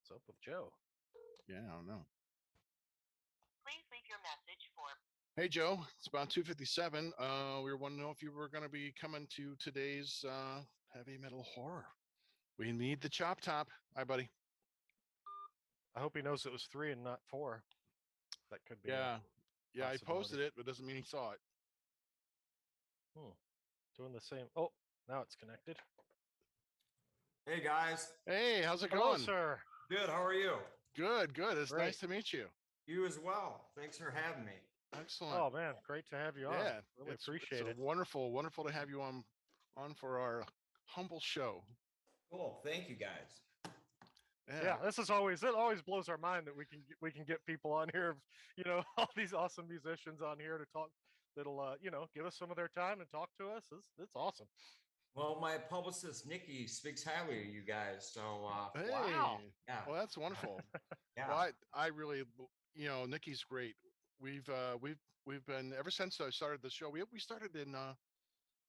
What's up with Joe? Yeah, I don't know. Please leave your message for. Hey, Joe. It's about 2:57. We were wanting to know if you were going to be coming to today's heavy metal horror. We need the chop top. Hi, buddy. I hope he knows it was 3 and not 4. That could be. Yeah. Yeah, I possibility. posted it, but doesn't mean he saw it. Doing the same. Oh, now it's connected. Hey guys. Hey, how's it Hello, going? sir. Good. How are you? Good, good. It's Great. nice to meet you. You as well. Thanks for having me. Excellent. Oh man, great to have you on. Yeah, Really it's appreciate it. wonderful to have you on for our humble show. Cool. Thank you guys. Yeah, this is always it. Always blows our mind that we can get people on here. All these awesome musicians on here to talk. That'll give us some of their time and talk to us. It's awesome. Well, my publicist Nikki speaks highly of you guys. So Hey, wow. Yeah. Well, that's wonderful. Yeah. Well, I really, Nikki's great. We've been ever since I started the show. We started in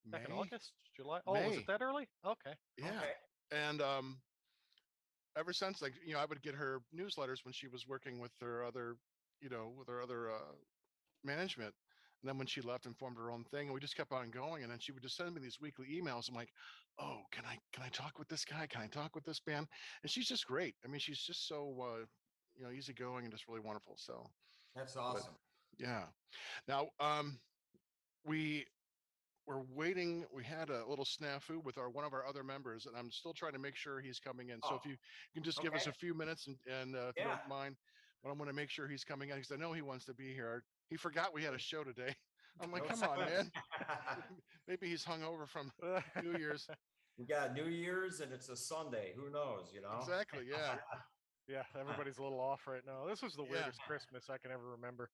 Back in May? August, July. Oh, was May. it that early? Okay. Yeah, Okay. and ever since, like, I would get her newsletters when she was working with her other, management. And then when she left and formed her own thing, and we just kept on going. And then she would just send me these weekly emails. I'm like, oh, can I talk with this guy? Can I talk with this band? And she's just great. I mean, she's just so easygoing and just really wonderful. So That's awesome. yeah. Now we were waiting. We had a little snafu with one of our other members, and I'm still trying to make sure he's coming in. So if you can just give us okay. a few minutes, and if you don't mind, but I'm going to make sure he's coming in because I know he wants to be here. He forgot we had a show today. I'm like, come on, man. Maybe he's hungover from New Year's. We got New Year's and it's a Sunday. Who knows? Exactly. Yeah. Yeah, everybody's a little off right now. This was the weirdest Christmas I can ever remember.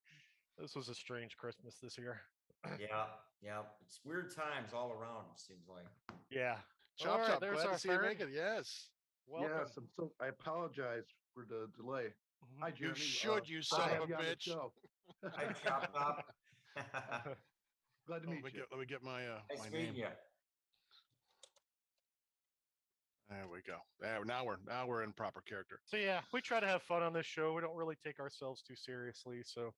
This was a strange Christmas this year. Yeah. It's weird times all around. It seems like. Yeah. Chop All chop. there's Glad our to see you third. make it. Yes. Welcome. Yes, I apologize for the delay. Hi, Jeremy. You should, you son glad of to a have you on the bitch. show. I chopped up. Glad to meet you. Let me get my Nice my meeting name. you. There we go. Now we're in proper character. So yeah, we try to have fun on this show. We don't really take ourselves too seriously, so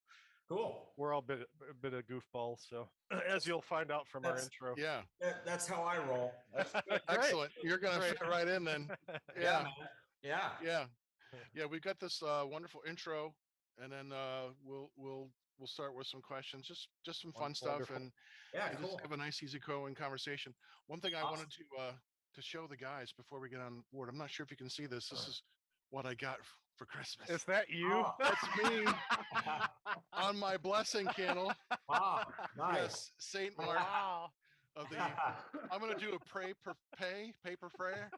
Cool. we're all a bit of goofballs. So as you'll find out from our intro. Yeah. That's how I roll. That's good. Excellent. You're gonna fit right in then. Yeah, Yeah. man. Yeah. Yeah. We've got this wonderful intro, and then we'll start with some questions, just some fun stuff, Wonderful. and Yeah, just cool. have a nice, easygoing conversation. One thing I wanted to show the guys before we get on board. I'm not sure if you can see this. This is what I got for Christmas. Is that you? Oh. That's me on my blessing candle. Wow. Nice. Yes, Saint Mark Wow. of the. I'm gonna do a paper prayer.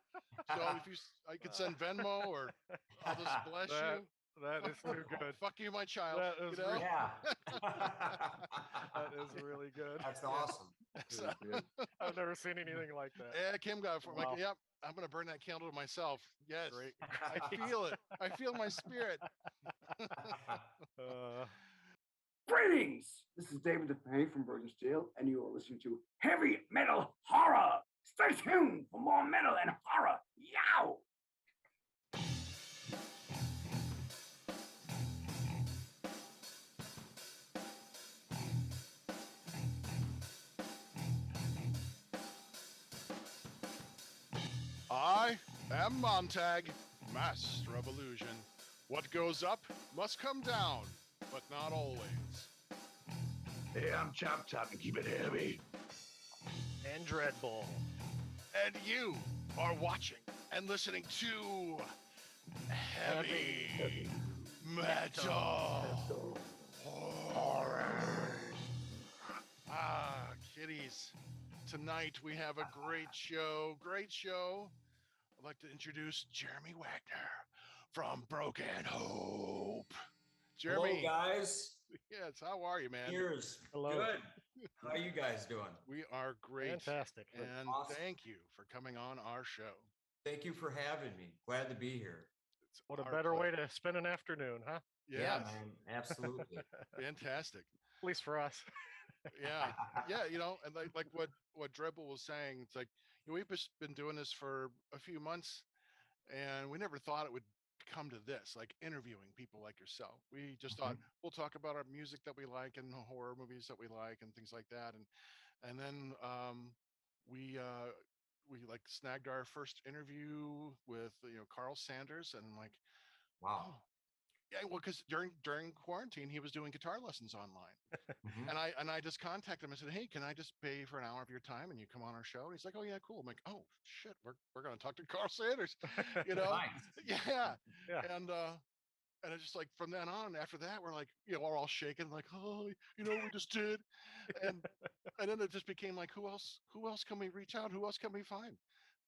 So if I could send Venmo, or I'll just bless you. That is too good. Fuck you, my child. That is you know? Yeah. That is really good. That's awesome. So, I've never seen anything like that. yeah, Kim got it for me. Wow. Like, yep, I'm gonna burn that candle to myself. Yes, Great. I feel it. I feel my spirit. Greetings! This is David DePay from Burgess Jail, and you are listening to Heavy Metal Horror! Stay tuned for more metal and horror! Yow! I am Montag, master of illusion. What goes up must come down, but not always. Hey, I'm Chop Top and keep it heavy. And Dreadbull. And you are watching and listening to Heavy Metal Horror. Ah, kiddies. Tonight we have a great show. I'd like to introduce Jeremy Wagner from Broken Hope. Jeremy. Hello, guys. Yes, how are you, man? Cheers. Hello. Good. How are you guys doing? We are great. Fantastic. And Awesome. thank you for coming on our show. Thank you for having me. Glad to be here. It's What a our better way pleasure. to spend an afternoon, huh? Yes. Yeah, man. Absolutely. Fantastic. At least for us. Yeah, and like what Dreadbull was saying, it's like we've just been doing this for a few months, and we never thought it would come to this, like interviewing people like yourself. We just thought we'll talk about our music that we like and horror movies that we like and things like that. And then we like snagged our first interview with Carl Sanders, and I'm like, Wow. oh, yeah, well, because during quarantine he was doing guitar lessons online. Mhm. And I just contacted him and said, hey, can I just pay for an hour of your time and you come on our show? And he's like, oh yeah, cool. I'm like, oh shit, we're gonna talk to Carl Sanders, Nice. yeah. Yeah. And it's just like from then on, after that, we're like, we're all shaking, like, oh, we just did. And then it just became like, who else can we reach out? Who else can we find?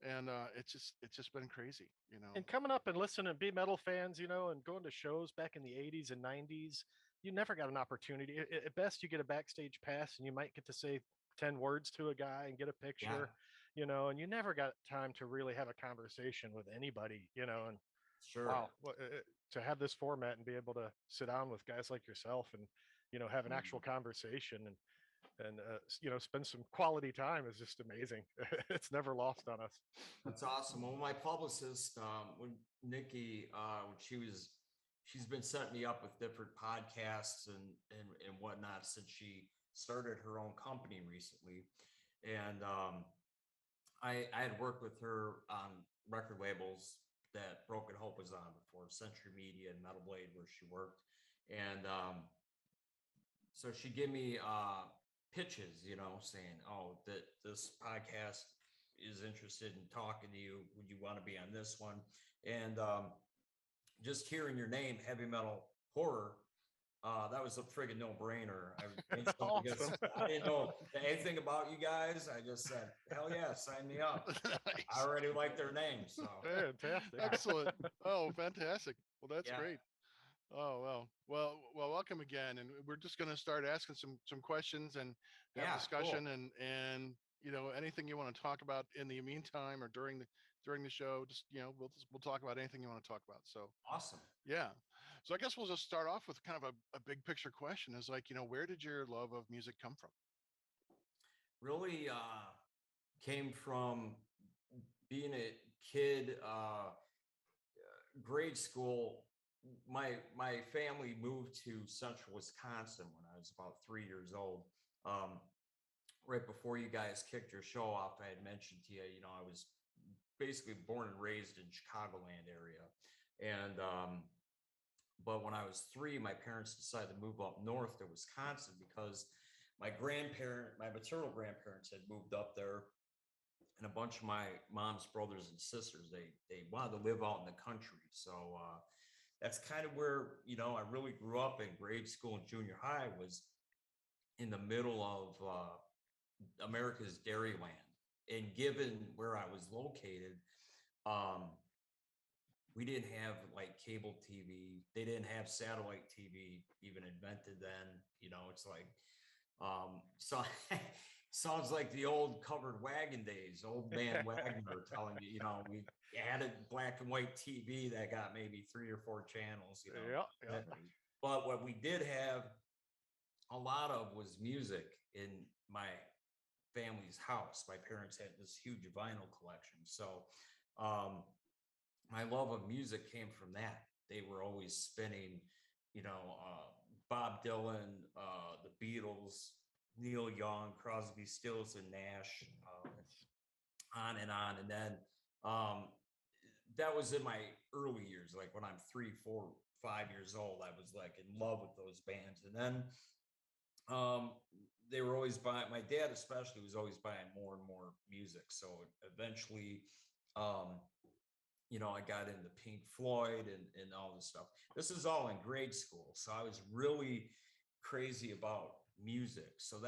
And it's just been crazy. And coming up and listening to be metal fans, and going to shows back in the 80s and 90s, you never got an opportunity. At best, you get a backstage pass and you might get to say 10 words to a guy and get a picture, and you never got time to really have a conversation with anybody, and Sure. wow, to have this format and be able to sit down with guys like yourself and, have an actual conversation and spend some quality time is just amazing. It's never lost on us. That's awesome. Well, my publicist, when Nikki, she's been setting me up with different podcasts and whatnot since she started her own company recently. And I had worked with her on record labels that Broken Hope was on before, Century Media and Metal Blade, where she worked. And so she gave me pitches, saying, oh, that this podcast is interested in talking to you. Would you want to be on this one? And just hearing your name, Heavy Metal Horror, that was a friggin' no-brainer. Awesome. I didn't know anything about you guys. I just said, hell yeah, sign me up. Nice. I already like their names. So Fantastic. Excellent. Oh, fantastic. Well, that's Yeah. great. Oh, well, welcome again. And we're just going to start asking some questions and have Yeah, discussion and anything you want to talk about in the meantime or during the show, just, we'll talk about anything you want to talk about. So awesome. yeah. So I guess we'll just start off with kind of a big picture question is like, where did your love of music come from? Really came from being a kid, grade school. My family moved to central Wisconsin when I was about 3 years old. Right before you guys kicked your show off, I had mentioned to you, I was basically born and raised in Chicagoland area. And but when I was 3, my parents decided to move up north to Wisconsin because my maternal grandparents had moved up there, and a bunch of my mom's brothers and sisters, they wanted to live out in the country. So that's kind of where, I really grew up. In grade school and junior high was in the middle of America's Dairyland. And given where I was located, we didn't have like cable TV. They didn't have satellite TV even invented then. It's like, so sounds like the old covered wagon days, old man Wagner telling you, we added black and white TV that got maybe 3 or 4 channels, Yeah. But what we did have a lot of was music in my family's house. My parents had this huge vinyl collection. So my love of music came from that. They were always spinning, Bob Dylan, the Beatles, Neil Young, Crosby, Stills, and Nash, on and on. And then that was in my early years, like when I'm 3, 4, 5 years old, I was like in love with those bands. And then they were always buying, my dad especially was always buying more and more music. So eventually, I got into Pink Floyd and all this stuff. This is all in grade school. So I was really crazy about music. So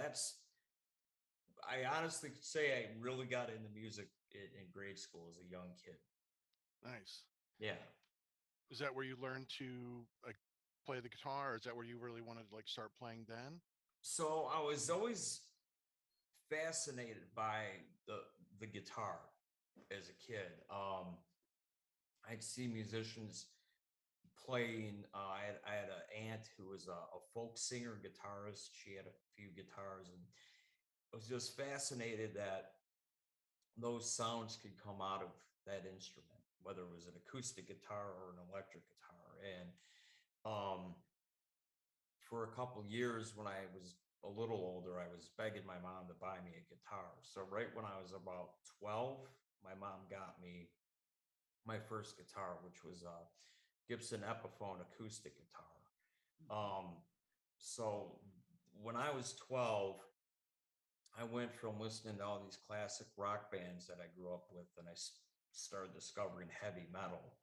I honestly could say I really got into music in grade school as a young kid. Nice. Yeah. Is that where you learned to like play the guitar, or is that where you really wanted to like start playing then? So I was always fascinated by the guitar as a kid. I'd see musicians playing. I had an aunt who was a folk singer, guitarist. She had a few guitars, and I was just fascinated that those sounds could come out of that instrument. whether it was an acoustic guitar or an electric guitar. And for a couple years when I was a little older, I was begging my mom to buy me a guitar. So right when I was about 12, my mom got me my first guitar, which was a Gibson Epiphone acoustic guitar. So when I was 12, I went from listening to all these classic rock bands that I grew up with, and I started discovering heavy metal.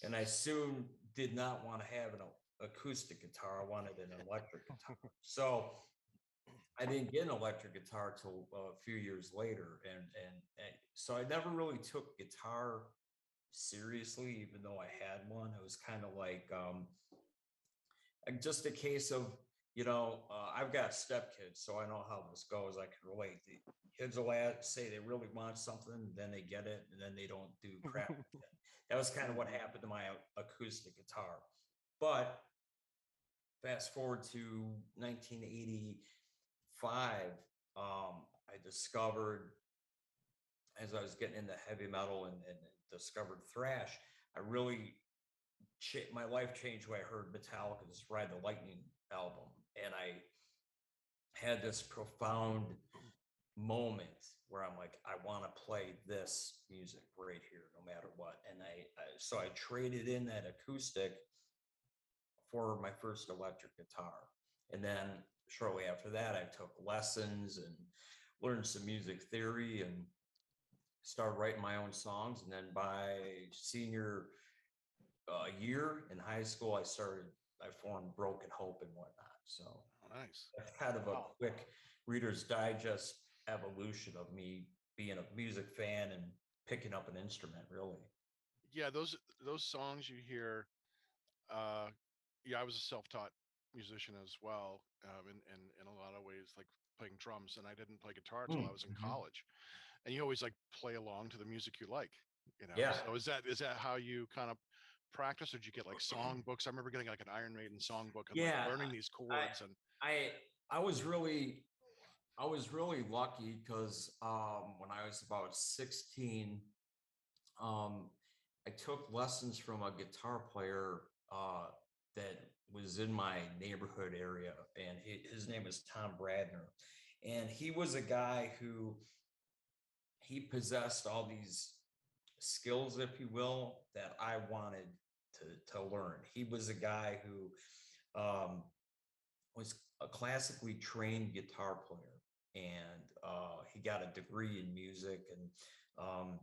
And I soon did not want to have an acoustic guitar. I wanted an electric guitar. So I didn't get an electric guitar till a few years later. And so I never really took guitar seriously, even though I had one. It was kind of like just a case of, I've got stepkids, so I know how this goes. I can relate. The kids will say they really want something, then they get it, and then they don't do crap with it. That was kind of what happened to my acoustic guitar. But fast forward to 1985, I discovered, as I was getting into heavy metal and discovered thrash, my life changed when I heard Metallica's Ride the Lightning album. And I had this profound moment where I'm like, I want to play this music right here, no matter what. And so I traded in that acoustic for my first electric guitar. And then shortly after that, I took lessons and learned some music theory and started writing my own songs. And then by senior year in high school, I formed Broken Hope and whatnot. So Nice. that's kind of a quick Reader's Digest evolution of me being a music fan and picking up an instrument, really. Yeah, those songs you hear. I was a self-taught musician as well, in a lot of ways, like playing drums, and I didn't play guitar until I was in college. And you always like play along to the music you like, Yeah. So is that how you kind of practice, or did you get like song books? I remember getting like an Iron Maiden song book and like learning these chords. And I was really lucky because when I was about 16, I took lessons from a guitar player that was in my neighborhood area, and his name is Tom Bradner. And he was a guy who he possessed all these skills, if you will, that I wanted to learn. He was a guy who was a classically trained guitar player, and he got a degree in music. And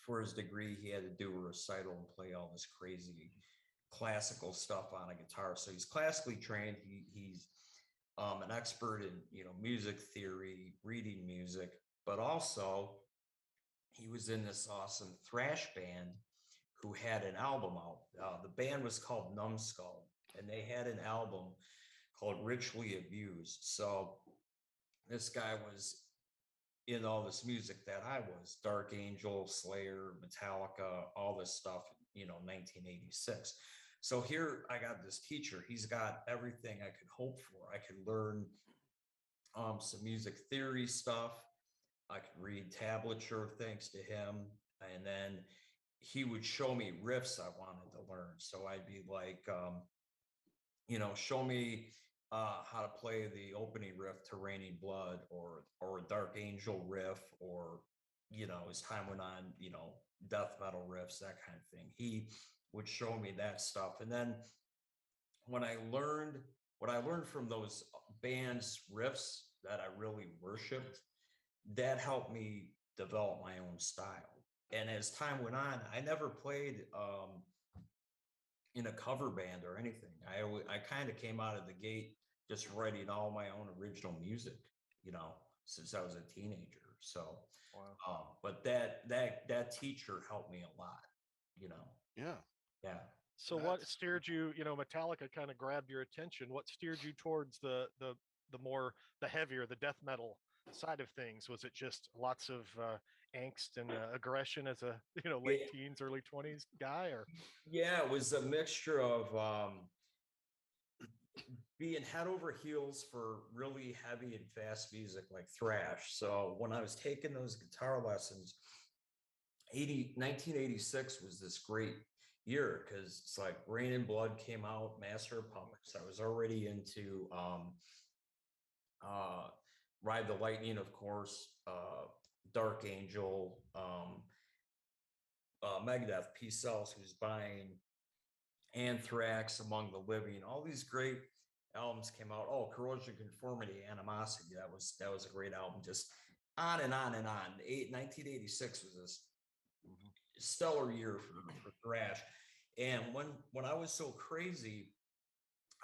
for his degree, he had to do a recital and play all this crazy classical stuff on a guitar. So he's classically trained. He's an expert in music theory, reading music, but also he was in this awesome thrash band who had an album out. The band was called Numbskull, and they had an album called Richly Abused. So this guy was in all this music that I was: Dark Angel, Slayer, Metallica, all this stuff, 1986. So here I got this teacher. He's got everything I could hope for. I could learn some music theory stuff. I could read tablature thanks to him. And then he would show me riffs I wanted to learn. So I'd be like, show me how to play the opening riff to Raining Blood, or a Dark Angel riff, or, as time went on, death metal riffs, that kind of thing. He would show me that stuff. And then what I learned from those bands' riffs that I really worshiped, that helped me develop my own style. And as time went on, I never played in a cover band or anything. I kind of came out of the gate just writing all my own original music, since I was a teenager. So, wow. But that teacher helped me a lot, Yeah. So what steered you, Metallica kind of grabbed your attention. What steered you towards the heavier, the death metal side of things? Was it just lots of angst and aggression as a, late teens, early 20s guy, or? Yeah, it was a mixture of being head over heels for really heavy and fast music like thrash. So when I was taking those guitar lessons, 1986 was this great year because it's like Rain and Blood came out, Master of Puppets. I was already into Ride the Lightning, of course, Dark Angel, Megadeth, Peace Sells, Who's Buying, Anthrax, Among the Living. All these great albums came out. Oh, Corrosion, Conformity, Animosity. That was a great album. Just on and on and on. 1986 was this stellar year for thrash. And when I was so crazy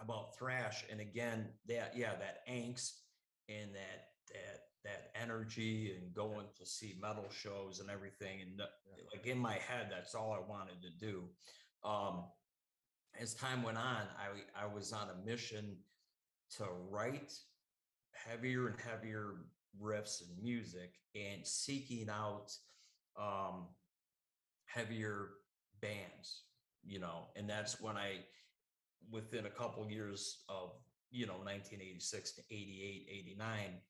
about thrash, and again that angst and that energy and going to see metal shows and everything, and like in my head, that's all I wanted to do. As time went on, I was on a mission to write heavier and heavier riffs and music, and seeking out heavier bands, and that's when within a couple years of 1986 to 88, 89,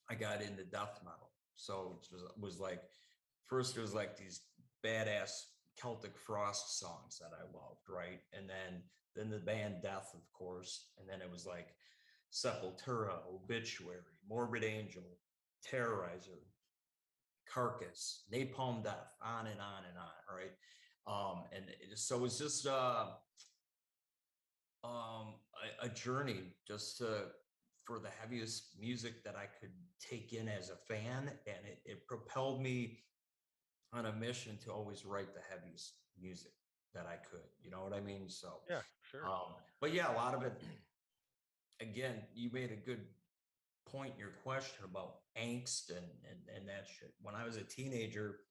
I got into death metal. So it was like, first it was like these badass Celtic Frost songs that I loved, right? And then the band Death, of course, and then it was like Sepultura, Obituary, Morbid Angel, Terrorizer, Carcass, Napalm Death, on and on and on, right? And so it's just a journey just for the heaviest music that I could take in as a fan, and it propelled me on a mission to always write the heaviest music that I could. You know what I mean? So yeah, sure. But yeah, a lot of it. Again, you made a good point in your question about angst and that shit. When I was a teenager,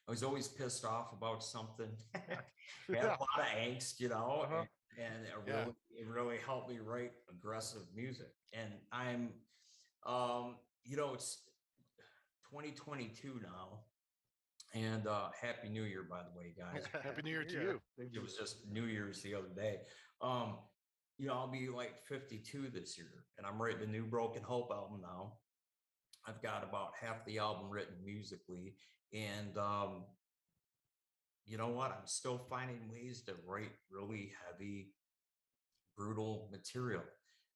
I was always pissed off about something. Had a lot of angst, and it really helped me write aggressive music. And I'm, it's 2022 now. And Happy New Year, by the way, guys. Happy New Year to you. It was just New Year's the other day. I'll be like 52 this year, and I'm writing a new Broken Hope album now. I've got about half the album written musically, and you know what? I'm still finding ways to write really heavy, brutal material.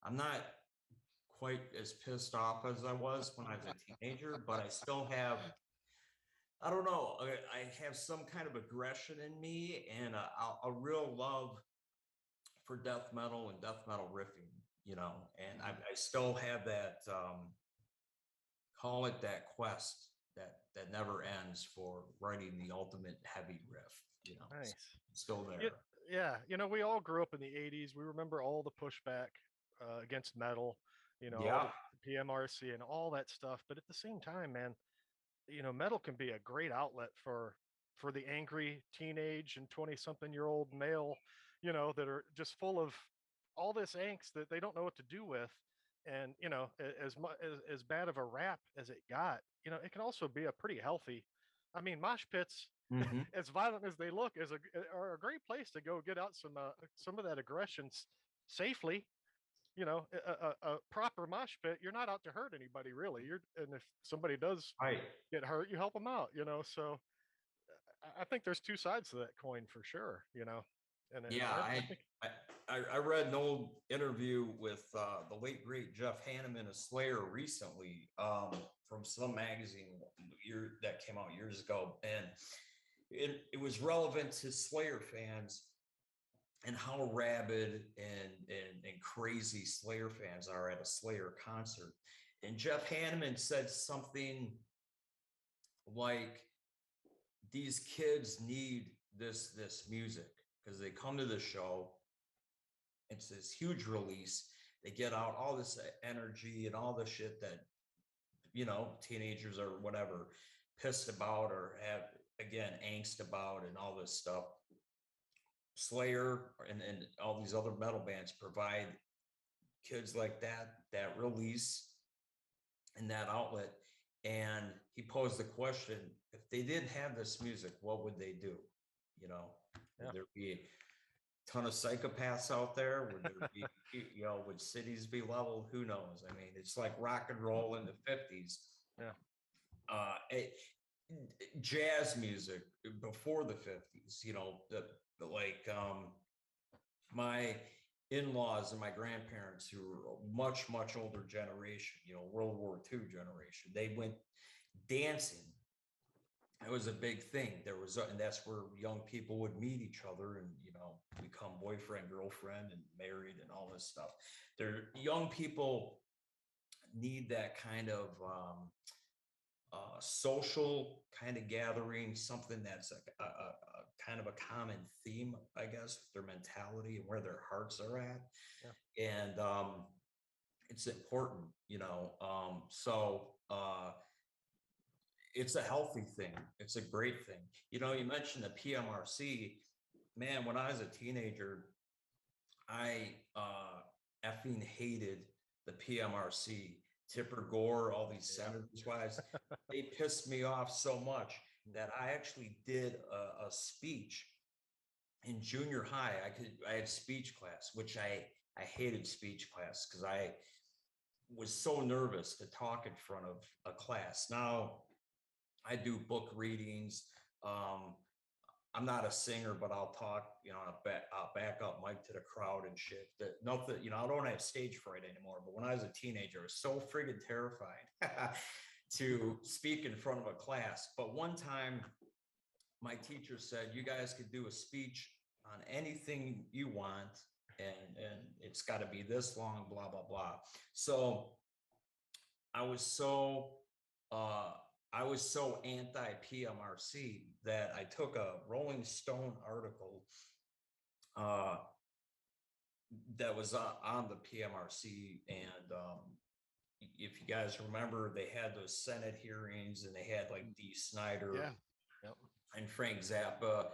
I'm not quite as pissed off as I was when I was a teenager, but I still have, I don't know, I have some kind of aggression in me, and a real love for death metal and death metal riffing, and I still have that, call it that quest that never ends for writing the ultimate heavy riff, Nice. Still there. Yeah. We all grew up in the 80s. We remember all the pushback against metal, all the PMRC and all that stuff. But at the same time, man, metal can be a great outlet for the angry teenage and 20-something-year-old male, that are just full of all this angst that they don't know what to do with. And as bad of a rap as it got, it can also be a pretty healthy. I mean, mosh pits, as violent as they look, are a great place to go get out some of that aggression safely. A proper mosh pit, you're not out to hurt anybody, really. And if somebody does get hurt, you help them out. So I think there's two sides to that coin for sure. And I read an old interview with the late great Jeff Hanneman of Slayer recently, from some magazine that came out years ago, and it was relevant to Slayer fans and how rabid and crazy Slayer fans are at a Slayer concert. And Jeff Hanneman said something like, these kids need this music because they come to the show. It's this huge release. They get out all this energy and all the shit that, teenagers or whatever pissed about or have, again, angst about and all this stuff. Slayer and all these other metal bands provide kids like that release and that outlet. And he posed the question, if they didn't have this music, what would they do? Would there be a ton of psychopaths out there? Would there be, would cities be leveled? Who knows? I mean, it's like rock and roll in the 50s. Yeah. jazz music before the 50s, like my in-laws and my grandparents, who were a much, much older generation, World War II generation, they went dancing. It was a big thing. And that's where young people would meet each other and, become boyfriend, girlfriend, and married and all this stuff. Young people need that kind of social kind of gathering, something that's a kind of a common theme, I guess, with their mentality and where their hearts are at. Yeah. And it's important, so it's a healthy thing. It's a great thing. You mentioned the PMRC. Man, when I was a teenager, I effing hated the PMRC. Tipper Gore, all these senators' wives, they pissed me off so much that I actually did a speech in junior high. I had speech class, which I hated speech class because I was so nervous to talk in front of a class. Now I do book readings. I'm not a singer, but I'll talk, I'll back up mic to the crowd and shit. Nothing, I don't have stage fright anymore. But when I was a teenager, I was so friggin' terrified to speak in front of a class. But one time my teacher said, you guys could do a speech on anything you want. And it's got to be this long, blah, blah, blah. So I was so anti-PMRC that I took a Rolling Stone article that was on the PMRC. And if you guys remember, they had those Senate hearings and they had like Dee Snider and Frank Zappa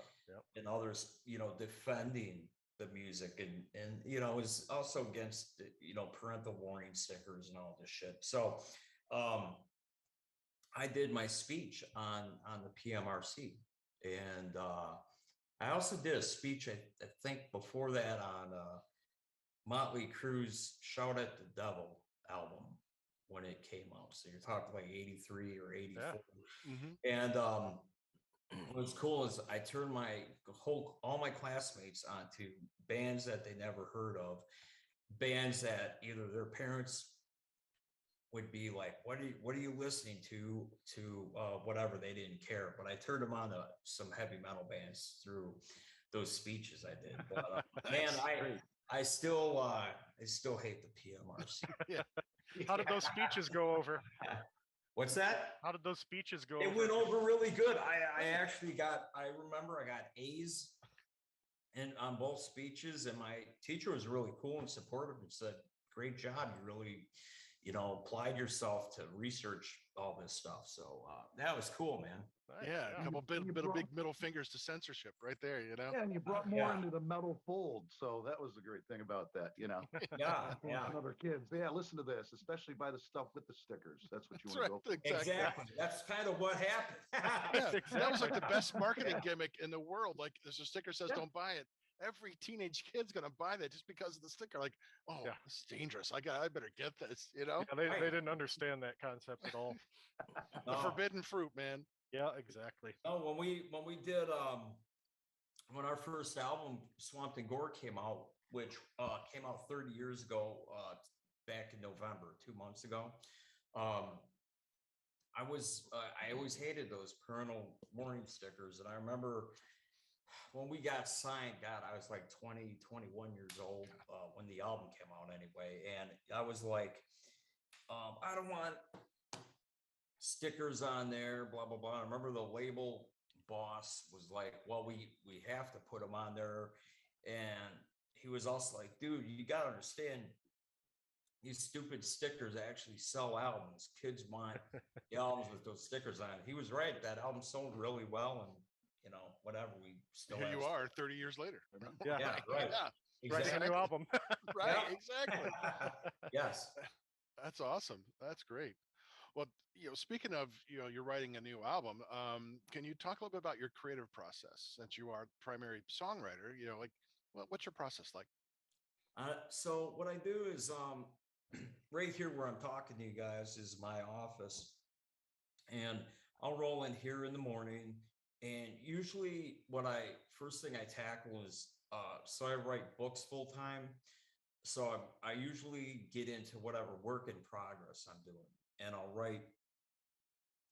and others, defending the music. And it was also against, parental warning stickers and all this shit. So I did my speech on the PMRC, and I also did a speech, I think before that, on Motley Crue's "Shout at the Devil" album when it came out. So you're talking like 83 or 84. Yeah. Mm-hmm. And what was cool is I turned all my classmates onto bands that they never heard of, bands that either their parents would be like, what are you listening to whatever, they didn't care. But I turned them on to some heavy metal bands through those speeches I did. But man, I still hate the PMRC. Yeah. How did those speeches go over? What's that? How did those speeches go? It went over really good. I remember I got A's on both speeches, and my teacher was really cool and supportive and said, great job. You really, applied yourself to research all this stuff. So that was cool, man. Yeah, a couple big middle fingers to censorship right there, Yeah, and you brought more into the metal fold, so that was the great thing about that, Yeah. And other kids, listen to this, especially buy the stuff with the stickers. That's what you want to go for. Exactly. That's kind of what happened. Yeah, exactly. That was like the best marketing gimmick in the world. Like, there's a sticker says, "Don't buy it." Every teenage kid's gonna buy that just because of the sticker. Like, oh, this is dangerous. I better get this. Yeah, they didn't understand that concept at all. The forbidden fruit, man. Yeah, exactly. Oh, when we did when our first album Swamped in Gore came out, which came out 30 years ago, back in November, 2 months ago. I always hated those parental warning stickers, and I remember when we got signed, I was like 20, 21 years old when the album came out anyway. And I was like, I don't want stickers on there, blah, blah, blah. I remember the label boss was like, well, we have to put them on there. And he was also like, dude, you got to understand, these stupid stickers actually sell albums. Kids want the albums with those stickers on it. He was right. That album sold really well. And whatever, we still here you are 30 years later. Yeah, right. Yeah. Exactly. Writing a new album. Right, exactly. Yes. That's awesome. That's great. Well, speaking of, you're writing a new album, can you talk a little bit about your creative process, since you are primary songwriter? What's your process like? So what I do is, right here where I'm talking to you guys is my office. And I'll roll in here in the morning, and usually first thing I tackle is so I write books full time. So I usually get into whatever work in progress I'm doing, and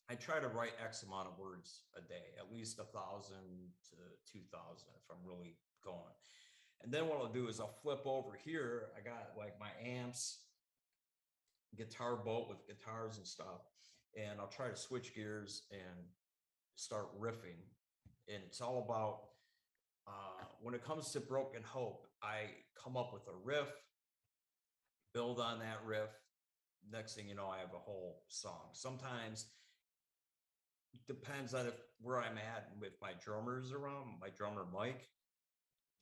I try to write X amount of words a day, at least 1,000 to 2,000 if I'm really going. And then what I'll do is I'll flip over here. I got like my amps, guitar boat with guitars and stuff, and I'll try to switch gears and start riffing. And it's all about when it comes to Broken Hope, I come up with a riff, build on that riff. Next thing you know, I have a whole song. Sometimes depends on where I'm at with my drummers around. My drummer Mike,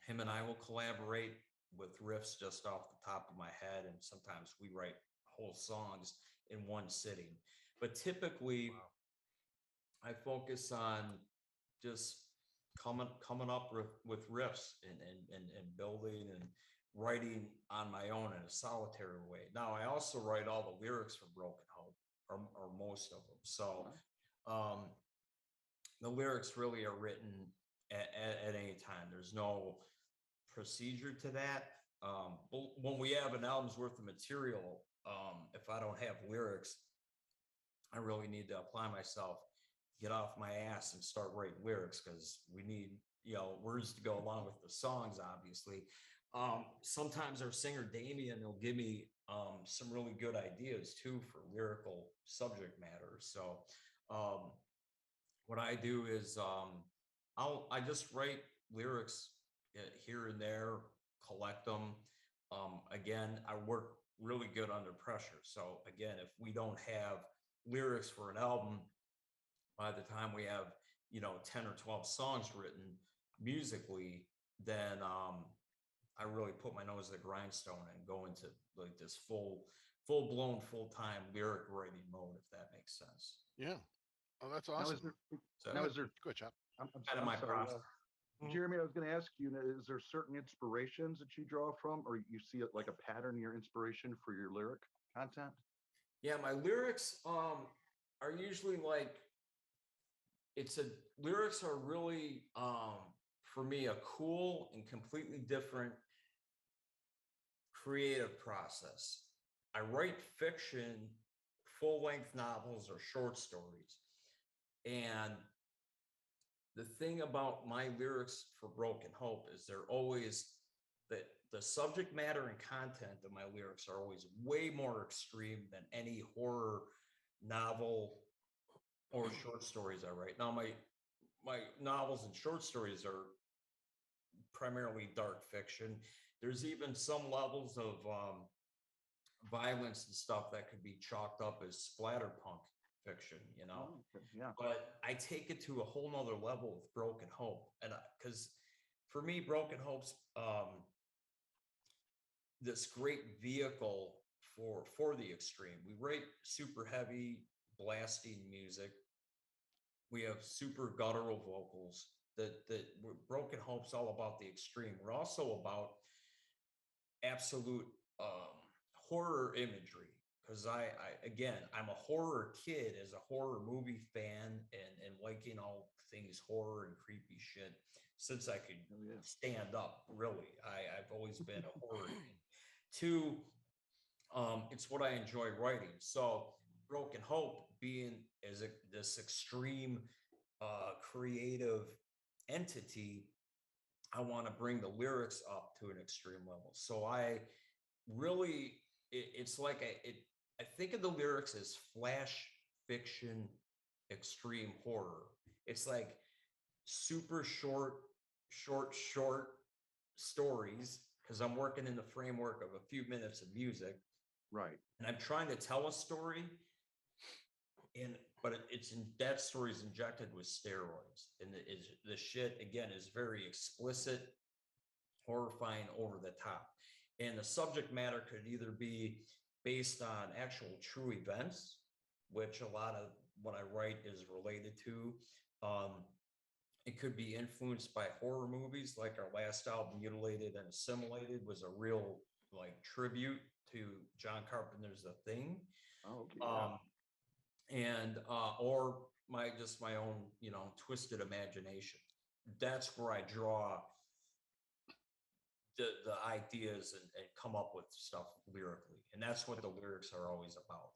him and I will collaborate with riffs just off the top of my head, and sometimes we write whole songs in one sitting. But typically, I focus on just coming up with riffs and building and writing on my own in a solitary way. Now, I also write all the lyrics for Broken Hope, or most of them. So the lyrics really are written at any time. There's no procedure to that. When we have an album's worth of material, if I don't have lyrics, I really need to apply myself, get off my ass and start writing lyrics, because we need, words to go along with the songs, obviously. Sometimes our singer Damien will give me some really good ideas too for lyrical subject matter. So what I do is I just write lyrics here and there, collect them. Again, I work really good under pressure. So again, if we don't have lyrics for an album, by the time we have 10 or 12 songs written musically, then I really put my nose to the grindstone and go into like this full-blown full-time lyric writing mode, if that makes sense. Yeah. Oh, that's Now, awesome. is there Good job. I'm Kind of my sorry, process. Jeremy, I was going to ask you, is there certain inspirations that you draw from, or you see it like a pattern, your inspiration for your lyric content? Yeah, my lyrics are usually like, lyrics are really for me a cool and completely different creative process. I write fiction, full-length novels or short stories. And the thing about my lyrics for Broken Hope is they're always the subject matter and content of my lyrics are always way more extreme than any horror novel or short stories I write. Now, my novels and short stories are primarily dark fiction. There's even some levels of violence and stuff that could be chalked up as splatterpunk fiction, Oh, okay. Yeah. But I take it to a whole nother level with Broken Hope, and because for me, Broken Hope's this great vehicle for the extreme. We write super heavy blasting music. We have super guttural vocals. That Broken Hope's all about the extreme. We're also about absolute horror imagery, because I'm a horror kid as a horror movie fan and liking all things horror and creepy shit since I could stand up. Really, I've always been a horror kid. Two, it's what I enjoy writing. So Broken Hope being this extreme creative entity, I want to bring the lyrics up to an extreme level. So I really, it's like I think of the lyrics as flash fiction, extreme horror. It's like super short stories, because I'm working in the framework of a few minutes of music. Right. And I'm trying to tell a story, but that story is injected with steroids, and the shit again is very explicit, horrifying, over the top, and the subject matter could either be based on actual true events, which a lot of what I write is related to. It could be influenced by horror movies, like our last album, Mutilated and Assimilated, was a real like tribute to John Carpenter's The Thing. Oh, okay. And or my own, twisted imagination. That's where I draw the ideas and come up with stuff lyrically. And that's what the lyrics are always about.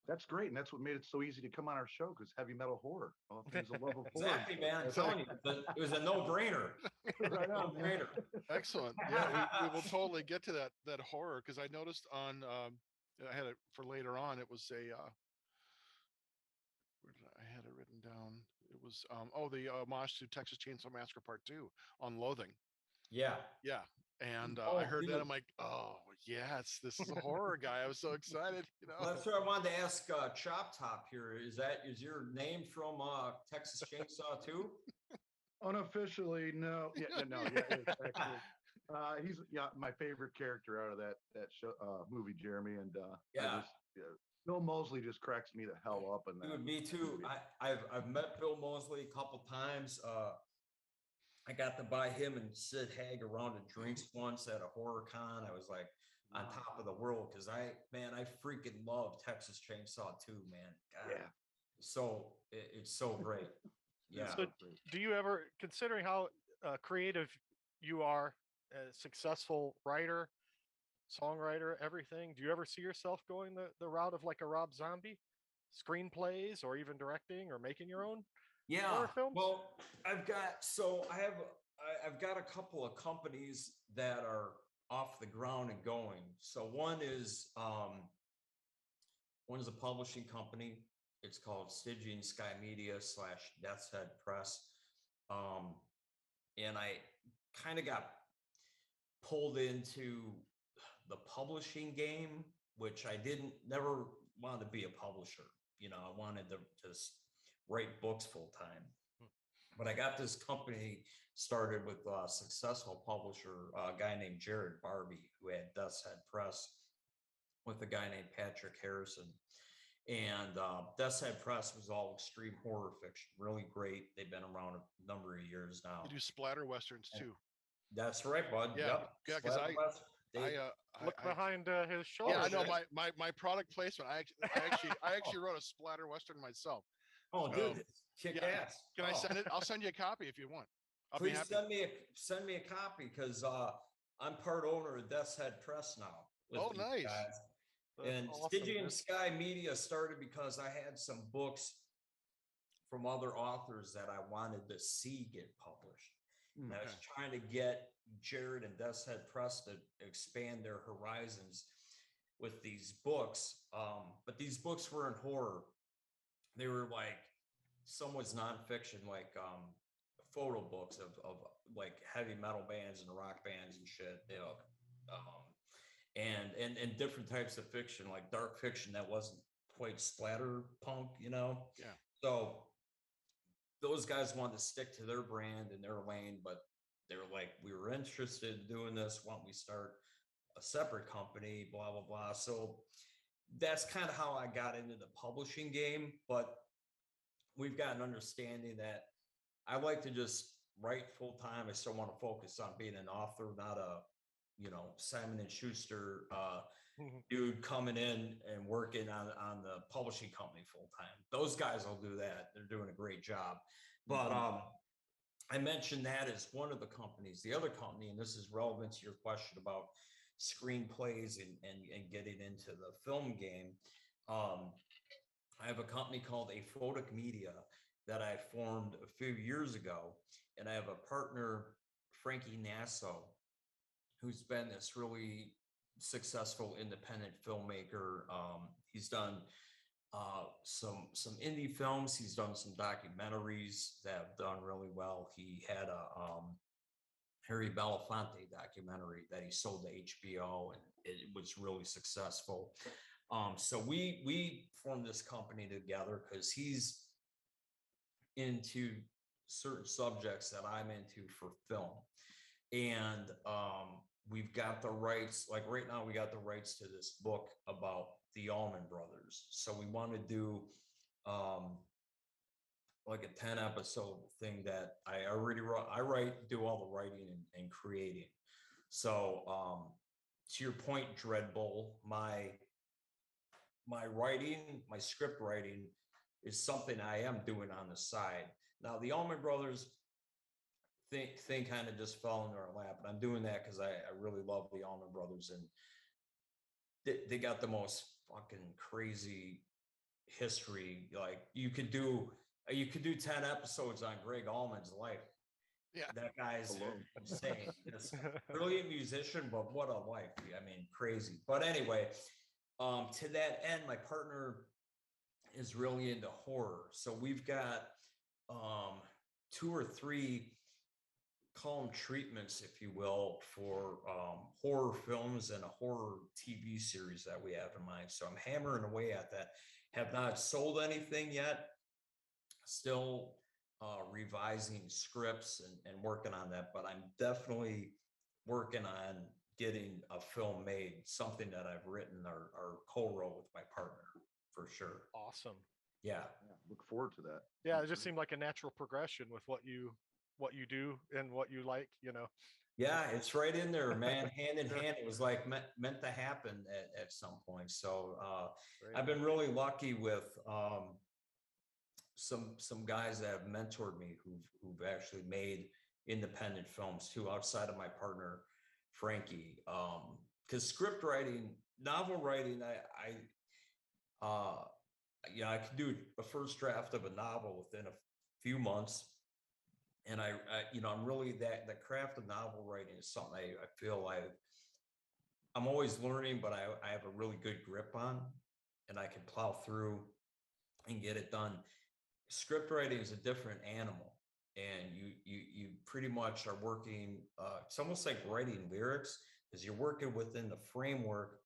That's great, and that's what made it so easy to come on our show, because heavy metal horror, all things of love of horror. Exactly, man. I'm telling you, it was a no-brainer. Right on, man. No-brainer. Excellent. Yeah, we will totally get to that horror, because I noticed on I had it for later on. It was a I had it written down. It was the homage to Texas Chainsaw Massacre Part 2 on Loathing. Yeah. Yeah. And Oh, I heard dude. that. I'm like, oh yes, this is a horror guy. I was so excited. Well, that's what I wanted to ask Chop Top here. Is your name from Texas Chainsaw 2? Unofficially, no. Yeah, it's actually, he's my favorite character out of that show, movie, Jeremy, and Yeah. Bill Moseley just cracks me the hell up. And Dude, me too. I've met Bill Moseley a couple times. I got to buy him and Sid Haig a round of drinks once at a horror con. I was like on top of the world, because I freaking love Texas Chainsaw 2, man. God. Yeah. So it's so great. Yeah. So do you ever, considering how creative you are, a successful writer, songwriter, everything, do you ever see yourself going the route of like a Rob Zombie, screenplays, or even directing or making your own horror films? Well, I've got a couple of companies that are off the ground and going. So one is a publishing company. It's called Stygian Sky Media / Death's Head Press. And I kind of got pulled into the publishing game, which I never wanted to be a publisher. I wanted to just write books full time. But I got this company started with a successful publisher, a guy named Jared Barbie, who had Death's Head Press with a guy named Patrick Harrison. And Death's Head Press was all extreme horror fiction, really great. They've been around a number of years now. They do splatter westerns too. That's right, bud. Yeah, Yep. yeah, because Look behind his shoulder. Yeah, I know my product placement. I actually wrote a splatter western myself. Oh, dude, kick ass. Can I send it? I'll send you a copy if you want. Please send me a copy, because I'm part owner of Death's Head Press now. Oh, nice. Guys. And awesome. Stygian Sky Media started because I had some books from other authors that I wanted to see get published. And I was trying to get Jared and Death's Head Press to expand their horizons with these books. But these books were in horror. They were like, some was nonfiction, like photo books of like heavy metal bands and rock bands and shit. And different types of fiction, like dark fiction that wasn't quite splatter punk, Yeah. So those guys wanted to stick to their brand and their lane, but they were like, we were interested in doing this. Why don't we start a separate company, blah, blah, blah. So that's kind of how I got into the publishing game. But we've got an understanding that I like to just write full time. I still want to focus on being an author, not a Simon and Schuster dude coming in and working on the publishing company full time. Those guys will do that. They're doing a great job. But I mentioned that as one of the companies. The other company, and this is relevant to your question about screenplays and getting into the film game. I have a company called Aphotic Media that I formed a few years ago, and I have a partner, Frankie Nasso, who's been this really successful independent filmmaker. He's done some indie films. He's done some documentaries that have done really well. He had a Harry Belafonte documentary that he sold to HBO, and it was really successful. So we formed this company together because he's into certain subjects that I'm into for film. And we've got the rights, like right now we got the rights to this book about the Allman Brothers. So we want to do like a 10 episode thing that I already wrote. I do all the writing and creating. So to your point, Dreadbull, my writing, my script writing is something I am doing on the side. Now, the Allman Brothers thing kind of just fell into our lap, and I'm doing that because I really love the Allman Brothers, and they got the most fucking crazy history. Like you could do 10 episodes on Greg Allman's life. Yeah. That guy's Alone. insane. He's a brilliant musician, but what a life. I mean, crazy. But anyway, to that end, my partner is really into horror. So we've got 2 or 3 calm treatments, if you will, for horror films and a horror TV series that we have in mind. So I'm hammering away at that. Have not sold anything yet. Still revising scripts and working on that, but I'm definitely working on getting a film made, something that I've written or co-wrote with my partner for sure. Awesome. Yeah. Look forward to that. Yeah, it just seemed like a natural progression with what you do and what you like, Yeah, it's right in there, man. Hand in hand. It was like meant to happen at some point. So Great. I've been really lucky with some guys that have mentored me who've actually made independent films too, outside of my partner Frankie. Because script writing, novel writing, I could do a first draft of a novel within a few months. And I'm really the craft of novel writing is something I feel I'm always learning, but I have a really good grip on, and I can plow through and get it done. Script writing is a different animal, and you pretty much are working. It's almost like writing lyrics, because you're working within the framework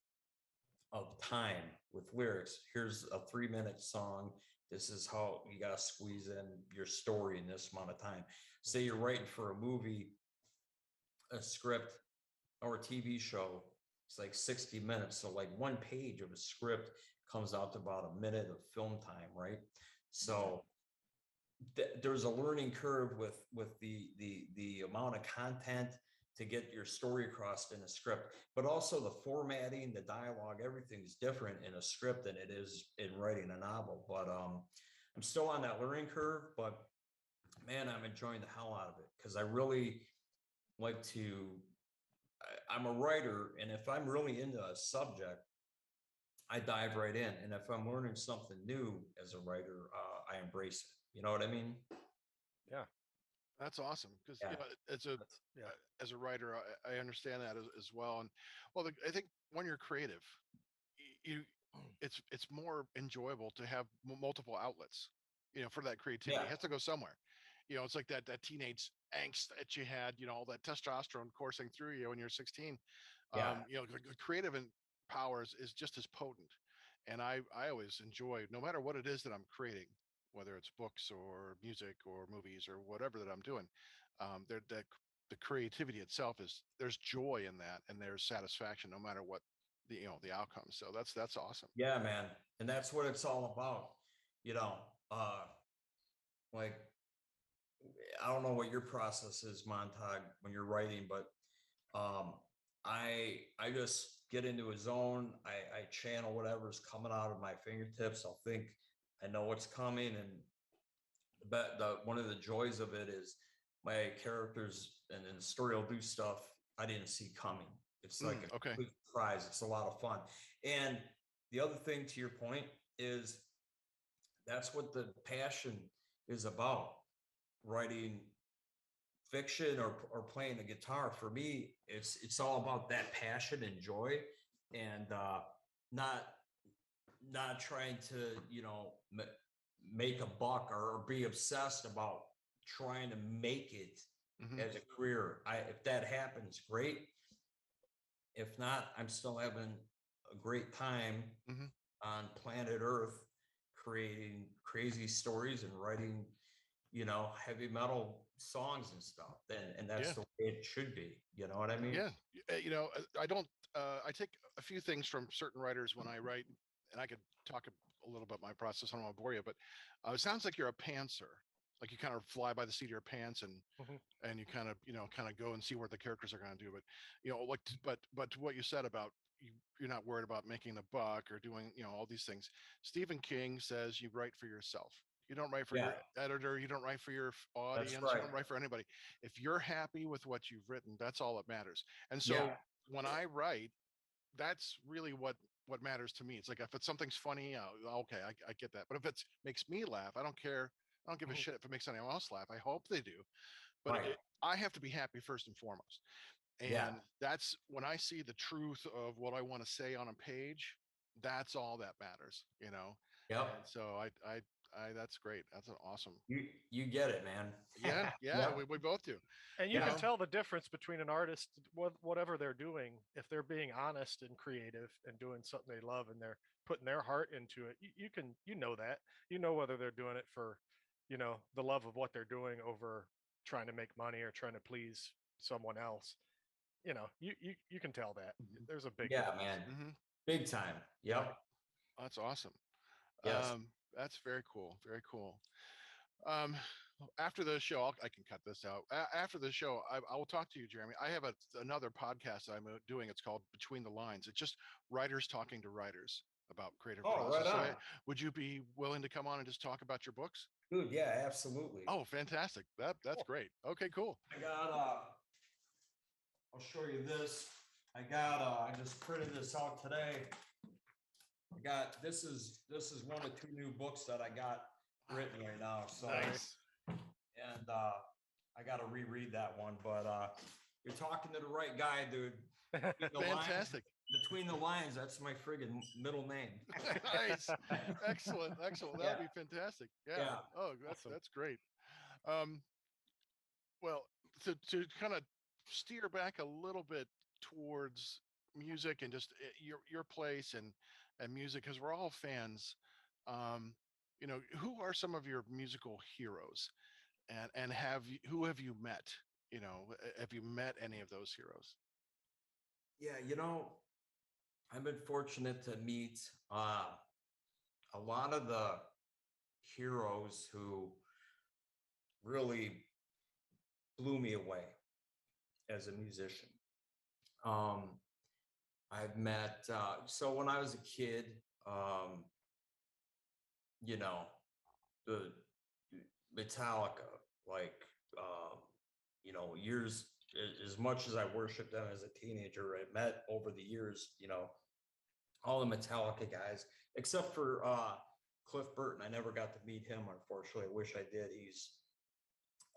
of time with lyrics. Here's a 3-minute song. This is how you got to squeeze in your story in this amount of time. Say you're writing for a movie, a script, or a TV show. It's like 60 minutes. So like 1 page of a script comes out to about a minute of film time, right? So there's a learning curve with the amount of content to get your story across in a script, but also the formatting, the dialogue, everything is different in a script than it is in writing a novel. But I'm still on that learning curve, but man, I'm enjoying the hell out of it, because I really like to, I'm a writer, and if I'm really into a subject, I dive right in. And if I'm learning something new as a writer, I embrace it. You know what I mean? Yeah. That's awesome, because Yeah. as a writer, I understand that as well. And well, I think when you're creative, it's more enjoyable to have multiple outlets, for that creativity. Yeah. It has to go somewhere. It's like that teenage angst that you had, all that testosterone coursing through you when you're 16. Yeah. The creative and powers is just as potent. And I always enjoy, no matter what it is that I'm creating, whether it's books or music or movies or whatever that I'm doing, the creativity itself there's joy in that, and there's satisfaction no matter what the outcome. So that's awesome. Yeah, man. And that's what it's all about. Like, I don't know what your process is, Montag, when you're writing, but I just get into a zone. I channel whatever's coming out of my fingertips. I'll think I know what's coming, and one of the joys of it is my characters and the story will do stuff I didn't see coming. It's like a okay. complete surprise. It's a lot of fun. And the other thing, to your point, is that's what the passion is about. Writing fiction or playing the guitar, for me, it's all about that passion and joy, and not trying to make a buck or be obsessed about trying to make it as a career. If that happens, great. If not, I'm still having a great time on planet Earth, creating crazy stories and writing heavy metal songs and stuff. And that's the way it should be. You know what I mean? Yeah. I don't, I take a few things from certain writers when I write, and I could talk a little about my process. I don't want to bore you, but it sounds like you're a pantser. like you kind of fly by the seat of your pants and Mhm. and you kind of go and see what the characters are going to do. But like but to what you said about you're not worried about making the buck or doing all these things. Stephen King says you write for yourself. You don't write for Yeah. your editor. You don't write for your audience. You right. don't write for anybody. If you're happy with what you've written, that's all that matters. And so Yeah. when I write, that's really what matters to me. It's like if it's something's funny, okay, I get that. But if it makes me laugh, I don't care. I don't give a Mhm. shit if it makes anyone else laugh. I hope they do. But Right. I have to be happy first and foremost. And Yeah. that's when I see the truth of what I want to say on a page. That's all that matters. Yep. And so that's great. That's an awesome. You get it, man. Yeah, Yep. we both do. And you Yeah. can tell the difference between an artist, whatever they're doing, if they're being honest and creative and doing something they love and they're putting their heart into it. You know that. You know whether they're doing it for, the love of what they're doing over trying to make money or trying to please someone else. You can tell that. Mhm. There's a big Yeah, difference. man. Mhm. Big time. Yep. Right. That's awesome. Yes. That's very cool. Very cool. Um, After the show, I can cut this out. After the show, I will talk to you, Jeremy. I have another podcast I'm doing. It's called Between the Lines. It's just writers talking to writers about creative Oh, process. right So, on. would you be willing to come on and just talk about your books? Dude, yeah, absolutely. Oh, fantastic. That's Cool. great. Okay, cool. I got I'll show you this. I just printed this out today. This is one of two new books that I got written right now. So Nice. and I gotta reread that one, but you're talking to the right guy, dude. Between the lines- Fantastic. Between the lines, that's my friggin' middle name. Nice. Excellent. Excellent. That would be fantastic. Yeah. Yeah. Oh, Awesome. that's great. Well, to kind of steer back a little bit towards music and just your place and music, because we're all fans. Who are some of your musical heroes, and who have you met? Have you met any of those heroes? Yeah, I've been fortunate to meet a lot of the heroes who really blew me away as a musician. I've met so when I was a kid, you know, the Metallica, like years as much as I worshiped them as a teenager, I met over the years, all the Metallica guys, except for Cliff Burton. I never got to meet him, unfortunately. I wish I did. He's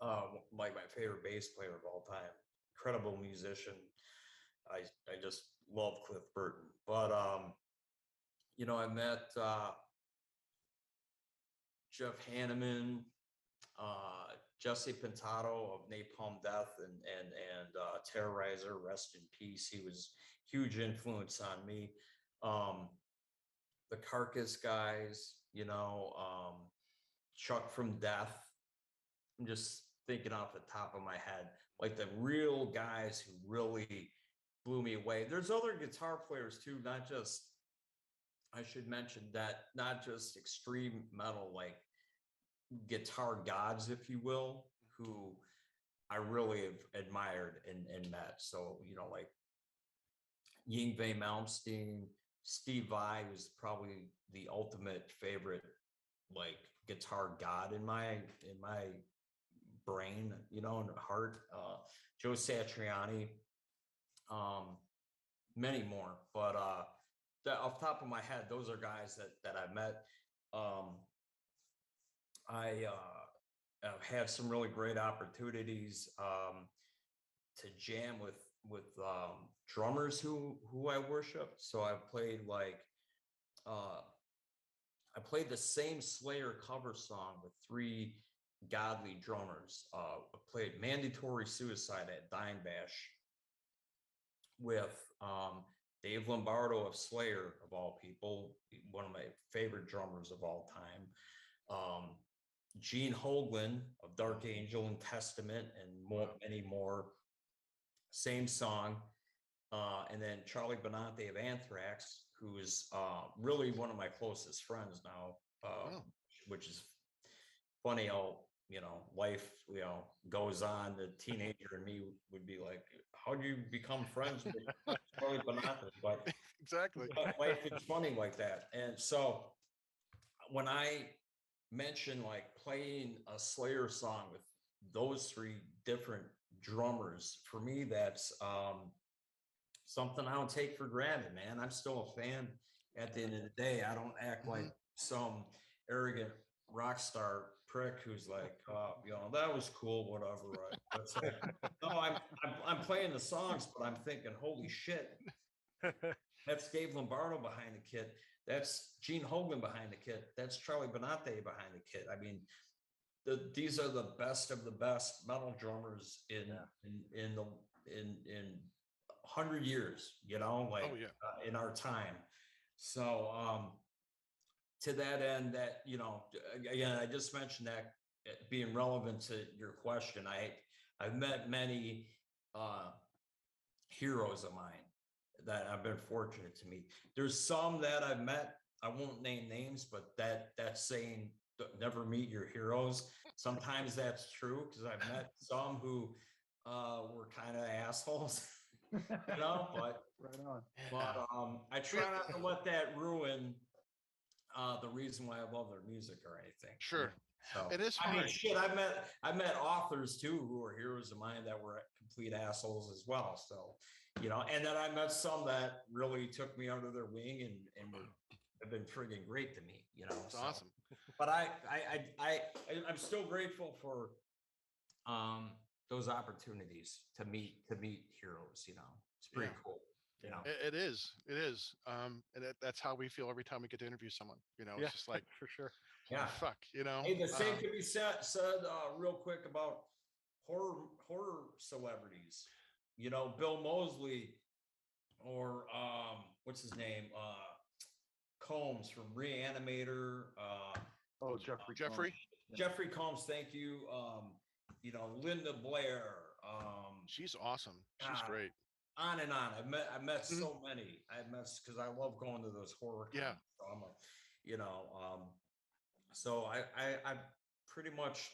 like my favorite bass player of all time. Incredible musician. I just love Cliff Burton. But I met Jeff Hanneman, Jesse Pintado of Napalm Death and Terrorizer, rest in peace. He was huge influence on me. The Carcass guys, Chuck from Death. I'm just thinking off the top of my head, like the real guys who really blew me away. There's other guitar players too, I should mention that, not just extreme metal, like guitar gods, if you will, who I really have admired and met. So, like Yngwie Malmsteen, Steve Vai was probably the ultimate favorite, like guitar god in my brain, and heart. Joe Satriani, many more. But off the top of my head, those are guys that I met. I have had some really great opportunities to jam with drummers who I worship. So I've played I played the same Slayer cover song with three godly drummers. I played Mandatory Suicide at Dime Bash with Dave Lombardo of Slayer, of all people, one of my favorite drummers of all time. Gene Hoglan of Dark Angel and Testament and many more. Same song. And then Charlie Bernante of Anthrax, who is really one of my closest friends now, which is funny how life, goes on. The teenager in me would be like, how do you become friends with Charlie Bernante? But Exactly. life is funny like that. And so when I mention like playing a Slayer song with those three different drummers, for me, that's something I don't take for granted, man. I'm still a fan at the end of the day. I don't act like some arrogant rock star prick who's like, that was cool, whatever. Right? It's like, no, I'm playing the songs, but I'm thinking, holy shit, that's Dave Lombardo behind the kit. That's Gene Hogan behind the kit. That's Charlie Bernante behind the kit. I mean, these are the best of the best metal drummers in 100 years, in our time. So to that end, that again, I just mentioned that being relevant to your question. I've met many heroes of mine that I've been fortunate to meet. There's some that I've met, I won't name names, but that saying, never meet your heroes. Sometimes that's true, because I've met some who were kind of assholes, but Right on. but I try not to let that ruin the reason why I love their music or anything. Sure. So It is I mean, hard. shit, I met authors too who are heroes of mine that were complete assholes as well. So, and then I met some that really took me under their wing and have been friggin' great to me, It's awesome. But I'm still grateful for those opportunities to meet heroes. It's pretty cool. It is. And that's how we feel every time we get to interview someone. It's just like, for sure. Yeah. Fuck. Hey, the same could be said real quick about horror celebrities. Bill Moseley, or what's his name? Combs from Reanimator. Jeffrey Combs, thank you. Linda Blair. She's awesome. She's great. On and on. I met so many. Because I love going to those horror. Yeah. So I pretty much,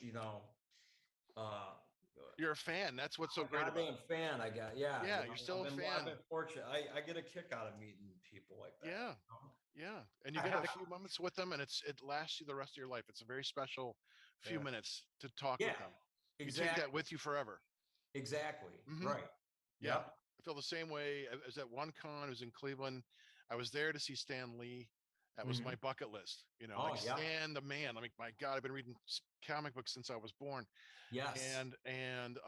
you're a fan. That's what's so great about it. Fan, I got. Yeah. Yeah, you're still a fan. I've been fortunate. I get a kick out of meeting people like that. Yeah. Yeah. And you get a few moments with them, and it lasts you the rest of your life. It's a very special few minutes to talk with them. Exactly. You take that with you forever. Exactly. Right. Yeah. I feel the same way. I was at one con. I was in Cleveland. I was there to see Stan Lee. That was my bucket list. Stan the man. I mean, my God, I've been reading comic books since I was born. Yes. And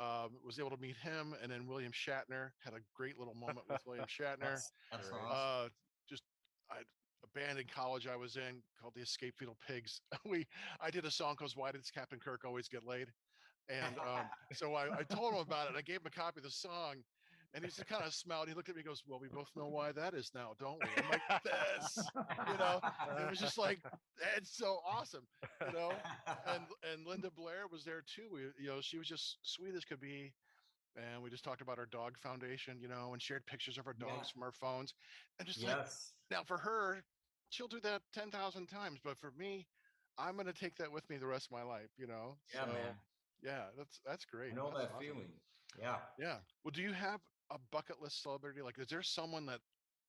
was able to meet him. And then William Shatner, had a great little moment with William Shatner. That's awesome. A band in college I was in called the Escape Fetal Pigs. I did a song called "Why Does Captain Kirk Always Get Laid?" And so I told him about it. I gave him a copy of the song, and he just kind of smiled. He looked at me and goes, "Well, we both know why that is now, don't we?" I'm like, "This," and it was just like, it's so awesome, And Linda Blair was there too. She was just sweet as could be. And we just talked about our dog foundation, and shared pictures of our dogs from our phones. And just now for her, she'll do that 10,000 times. But for me, I'm going to take that with me the rest of my life, Yeah, so, man. Yeah, that's great. I know that's that awesome. feeling. Yeah. Yeah. Well, do you have a bucket list celebrity? Like, is there someone that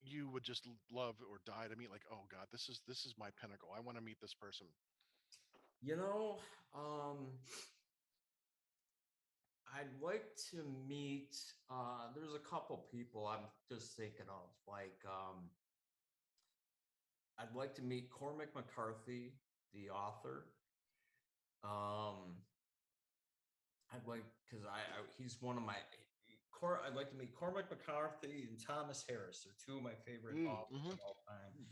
you would just love or die to meet? Like, oh God, this is my pinnacle. I want to meet this person. I'd like to meet, there's a couple people I'm just thinking of, like, I'd like to meet Cormac McCarthy, the author. I'd like, because he's one of my, I'd like to meet Cormac McCarthy and Thomas Harris. They're two of my favorite authors of all time.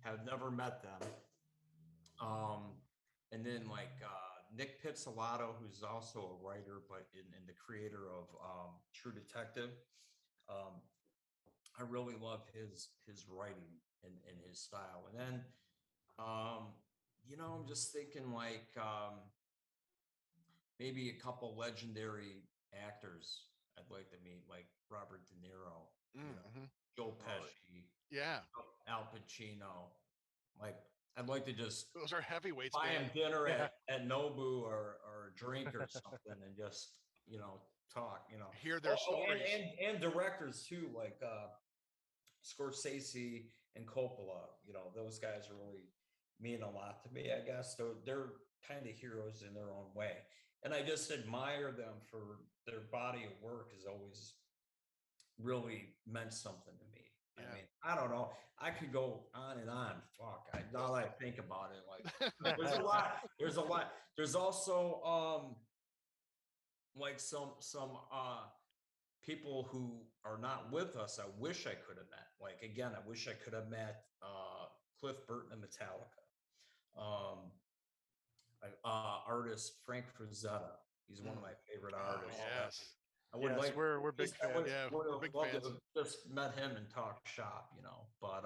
Have never met them. And then like Nick Pizzolatto, who's also a writer, but in the creator of True Detective. I really love his writing and his style. And then, I'm just thinking like maybe a couple legendary actors I'd like to meet, like Robert De Niro, Joe Pesci, Yeah, Al Pacino. Like, I'd like to just Those are heavyweights, buy man. him dinner at Nobu or a drink or something and just, talk, Hear their stories. and directors too, like Scorsese and Coppola, those guys really mean a lot to me, I guess. So they're kind of heroes in their own way. And I just admire them for their body of work has always really meant something to me. Yeah. I mean, I don't know. I could go on and on. Fuck. Now that I think about it, like there's a lot. There's a lot. There's also like some people who are not with us. I wish I could have met. Like again, I wish I could have met Cliff Burton of Metallica. Artist Frank Frazetta. He's one of my favorite artists. Yes. I would like. We're big fans. We're big love fans. to have just met him and talk shop, But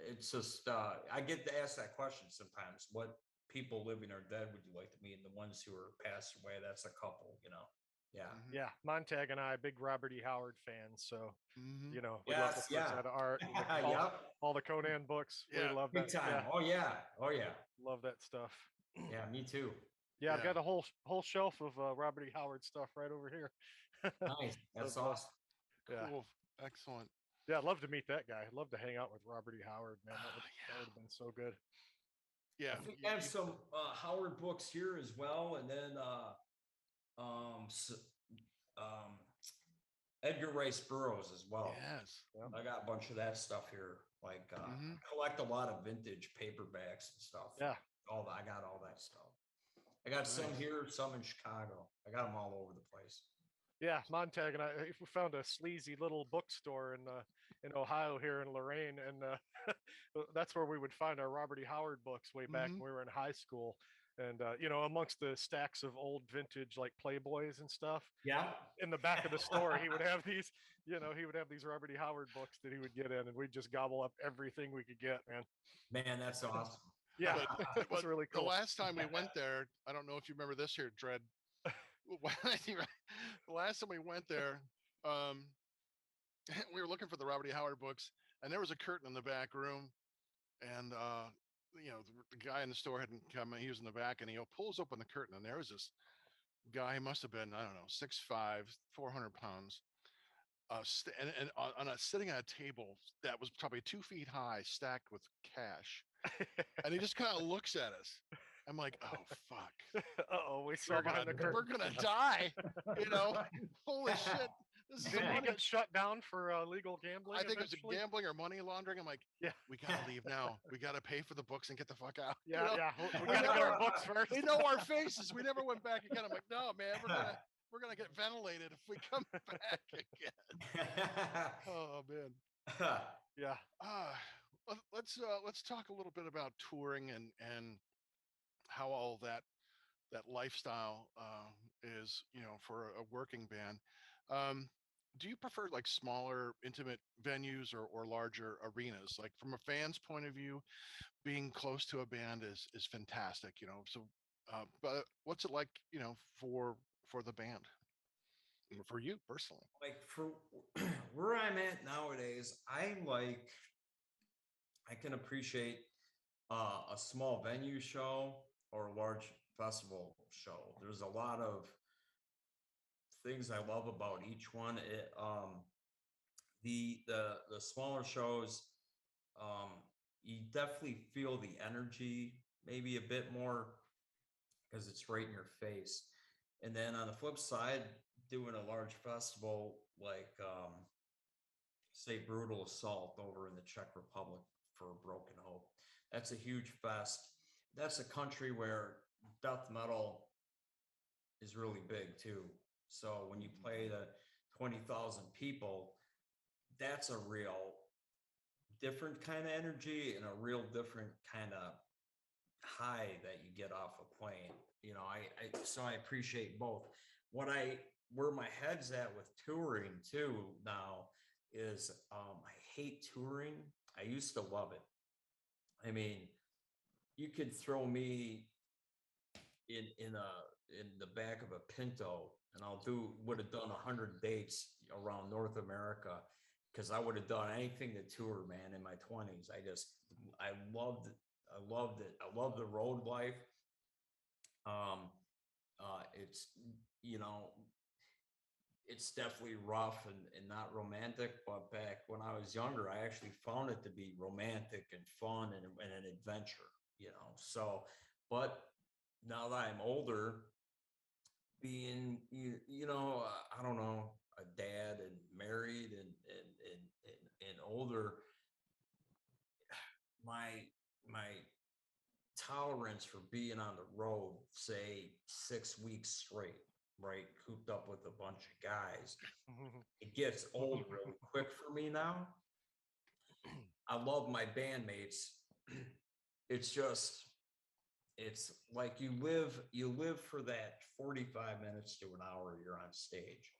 it's just I get to ask that question sometimes. What people living or dead would you like to meet? And the ones who are passed away, that's a couple, Yeah. Yeah, Montag and I, big Robert E. Howard fans. So, we love Yes, the Frazetta art, all the Conan books. Yeah, We love big that. time. Yeah, Oh yeah. love that stuff. Yeah, me too. Yeah, I've Yeah. got a whole shelf of Robert E. Howard stuff right over here. Nice. That's Of, awesome. Yeah. Cool. Excellent. Yeah, I'd love to meet that guy. I'd love to hang out with Robert E. Howard, man. That would have been so good. Yeah. I think I have some Howard books here as well, and then Edgar Rice Burroughs as well. Yes. I got a bunch of that stuff here. Like Mhm. I collect a lot of vintage paperbacks and stuff. Yeah. I got all that stuff. I got some Nice. here, some in Chicago. I got them all over the place. Yeah, Montag and I we found a sleazy little bookstore in Ohio here in Loraine, and that's where we would find our Robert E. Howard books way back when we were in high school. And amongst the stacks of old vintage like Playboys and stuff, Yeah. in the back of the store, he would have these, he would have these Robert E. Howard books that he would get in, and we'd just gobble up everything we could get, man. Man, that's awesome. Yeah, But it was really the cool. last time we went there, I don't know if you remember this here, Dread. The last time we went there, we were looking for the Robert E. Howard books, and there was a curtain in the back room, and the guy in the store hadn't come in. He was in the back, and he pulls open the curtain, and there was this guy. He must have been, I don't know, 6'5", 400 pounds, sitting at a table that was probably 2 feet high, stacked with cash, and he just kind of looks at us. I'm like, oh fuck! We saw behind the curtain. We're gonna die, Holy shit! This is Did he get shut down for illegal gambling? I think it was eventually? gambling or money laundering. I'm like, Yeah. we gotta leave now. We gotta pay for the books and get the fuck out. Yeah, yeah. We gotta get our books first. They know our faces. We never went back again. I'm like, no, man, we're gonna get ventilated if we come back again. Oh man. Yeah. Let's talk a little bit about touring and how all that lifestyle is, for a working band. Do you prefer like smaller, intimate venues or larger arenas? Like from a fan's point of view, being close to a band is fantastic, So, but what's it like, for the band, for you personally? Like for where I'm at nowadays, I can appreciate a small venue show or a large festival show. There's a lot of things I love about each one. The smaller shows, you definitely feel the energy maybe a bit more because it's right in your face. And then on the flip side, doing a large festival like say Brutal Assault over in the Czech Republic for Broken Hope, that's a huge fest. That's a country where death metal is really big too. So when you play to 20,000 people, that's a real different kind of energy and a real different kind of high that you get off a plane. So I appreciate both. Where my head's at with touring too now is I hate touring. I used to love it. I mean, you could throw me in the back of a Pinto and would have done 100 dates around North America because I would have done anything to tour, man, in my 20s. I loved it. I love the road life. It's, you know, it's definitely rough and not romantic, but back when I was younger, I actually found it to be romantic and fun and an adventure, you know. So, but now that I'm older, being you know, I don't know, a dad and married and older, my tolerance for being on the road, say 6 weeks straight, right, cooped up with a bunch of guys, it gets old really quick for me now. I love my bandmates. It's just, it's like you live for that 45 minutes to an hour you're on stage.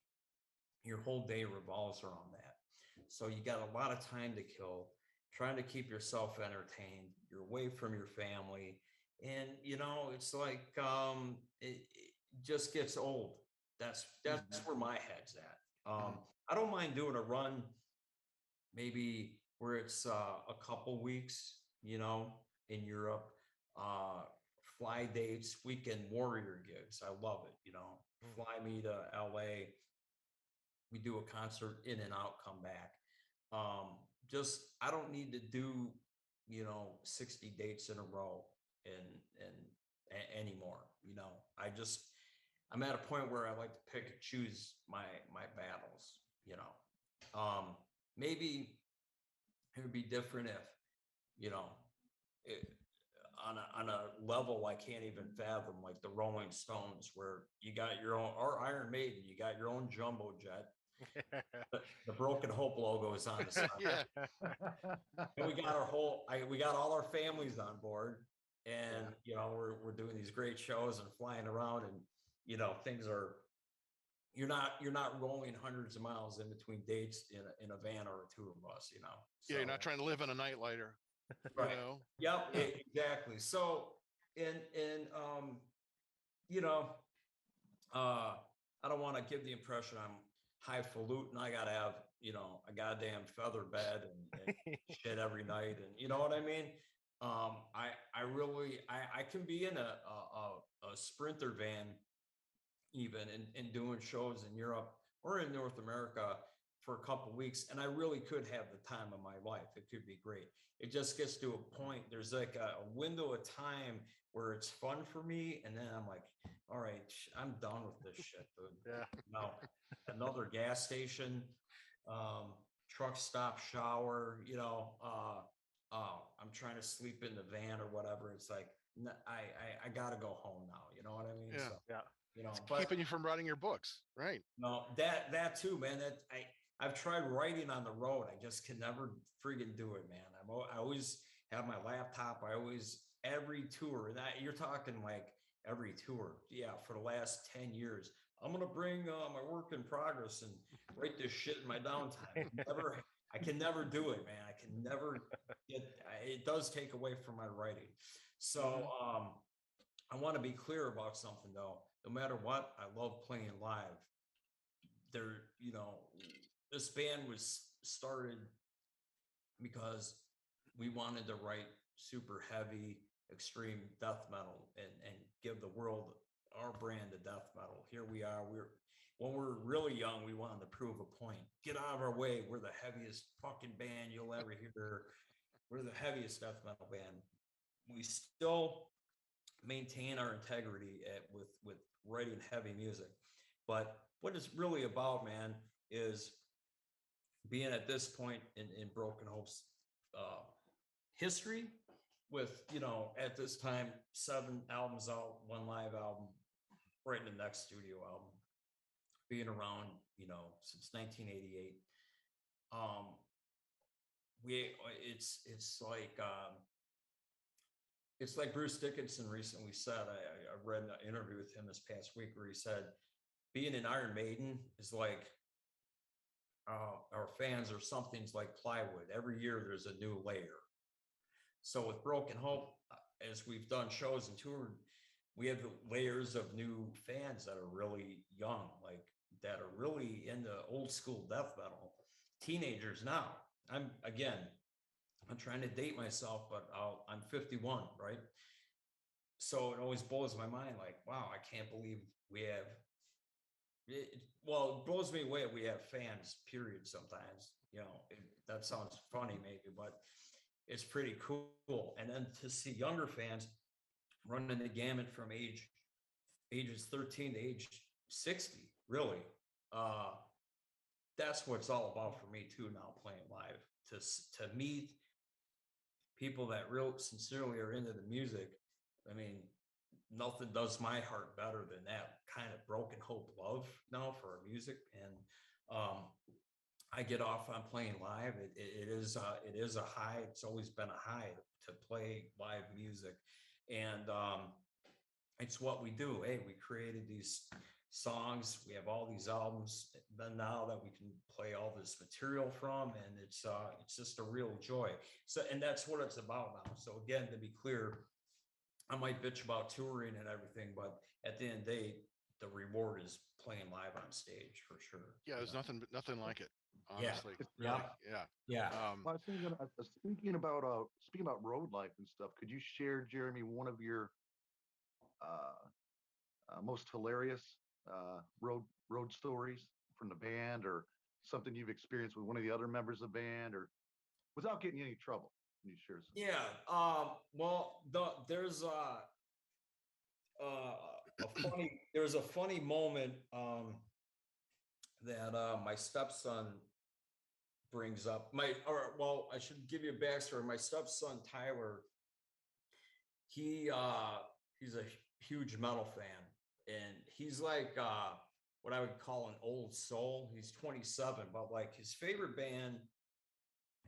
Your whole day revolves around that. So you got a lot of time to kill, trying to keep yourself entertained. You're away from your family. And you know, it's like it just gets old. That's where my head's at. I don't mind doing a run, maybe where it's a couple weeks, you know, in Europe, fly dates, weekend warrior gigs. I love it, you know. Fly me to LA. We do a concert, in and out, come back. Just I don't need to do, you know, 60 dates in a row and anymore. You know, I'm at a point where I like to pick and choose my battles, you know. Maybe it would be different if, you know, on a level I can't even fathom, like the Rolling Stones, where you got your own, or Iron Maiden, you got your own jumbo jet. The Broken Hope logo is on the side. And we got all our families on board, and you know, we're doing these great shows and flying around, and you know, things are, you're not rolling hundreds of miles in between dates in a van or a tour bus, you know. So, Yeah, you're not trying to live in a nightlighter. right. You know? Yep, exactly. So you know, I don't want to give the impression I'm highfalutin. I gotta have, you know, a goddamn feather bed and shit every night, and you know what I mean. I really I can be in a Sprinter van even and doing shows in Europe or in North America for a couple of weeks, and I really could have the time of my life. It could be great. It just gets to a point, there's like a window of time where it's fun for me, and then I'm like, all right, I'm done with this shit, dude. Yeah. No, another gas station, truck stop, shower, you know, I'm trying to sleep in the van or whatever. It's like, I gotta go home now. You know what I mean? Yeah. So, Yeah. you know, It's but keeping you from writing your books, right? no, that too, man. I've tried writing on the road. I just can never friggin' do it, man. I always have my laptop. Every tour, that you're talking like every tour. Yeah, for the last 10 years, I'm gonna bring my work in progress and write this shit in my downtime. I can never do it, man. I can never it does take away from my writing. So I want to be clear about something though. No matter what, I love playing live. You know, this band was started because we wanted to write super heavy, extreme death metal and give the world our brand of death metal. Here we are. When we're really young, we wanted to prove a point. Get out of our way. We're the heaviest fucking band you'll ever hear. We're the heaviest death metal band. We still maintain our integrity with writing heavy music. But what it's really about, man, is being at this point in Broken Hope's history with, you know, at this time, 7 albums out, 1 live album, right in the next studio album, being around, you know, since 1988. It's like Bruce Dickinson recently said. I read an interview with him this past week where he said, being an Iron Maiden is like our fans are something's like plywood. Every year there's a new layer. So with Broken Hope, as we've done shows and toured, we have layers of new fans that are really young, like that are really into old school death metal. teenagers now. I'm trying to date myself, but I'm 51, right? So it always blows my mind. Like, wow, I can't believe we have. It blows me away. We have fans, period. Sometimes, that sounds funny, maybe, but it's pretty cool. And then to see younger fans running the gamut from ages 13 to age 60, really, that's what it's all about for me too. Now playing live, to meet people that real sincerely are into the music. I mean, nothing does my heart better than that kind of broken hope love now for our music. And I get off on playing live. It is a high. It's always been a high to play live music. And it's what we do. Hey, we created these songs. We have all these albums. Then now that we can play all this material from, and it's just a real joy. So, and that's what it's about now. So again, to be clear, I might bitch about touring and everything, but at the end of the day, the reward is playing live on stage for sure. Yeah, there's nothing like it. Yeah. Honestly, really, Yeah. Well, I was thinking, speaking about road life and stuff. Could you share, Jeremy, one of your most hilarious road stories from the band, or something you've experienced with one of the other members of the band, or without getting in any trouble? Can you share some? Yeah. Well, there's a funny moment that my stepson brings up. I should give you a backstory. My stepson Tyler, he's a huge metal fan, and he's like what I would call an old soul. He's 27, but like his favorite band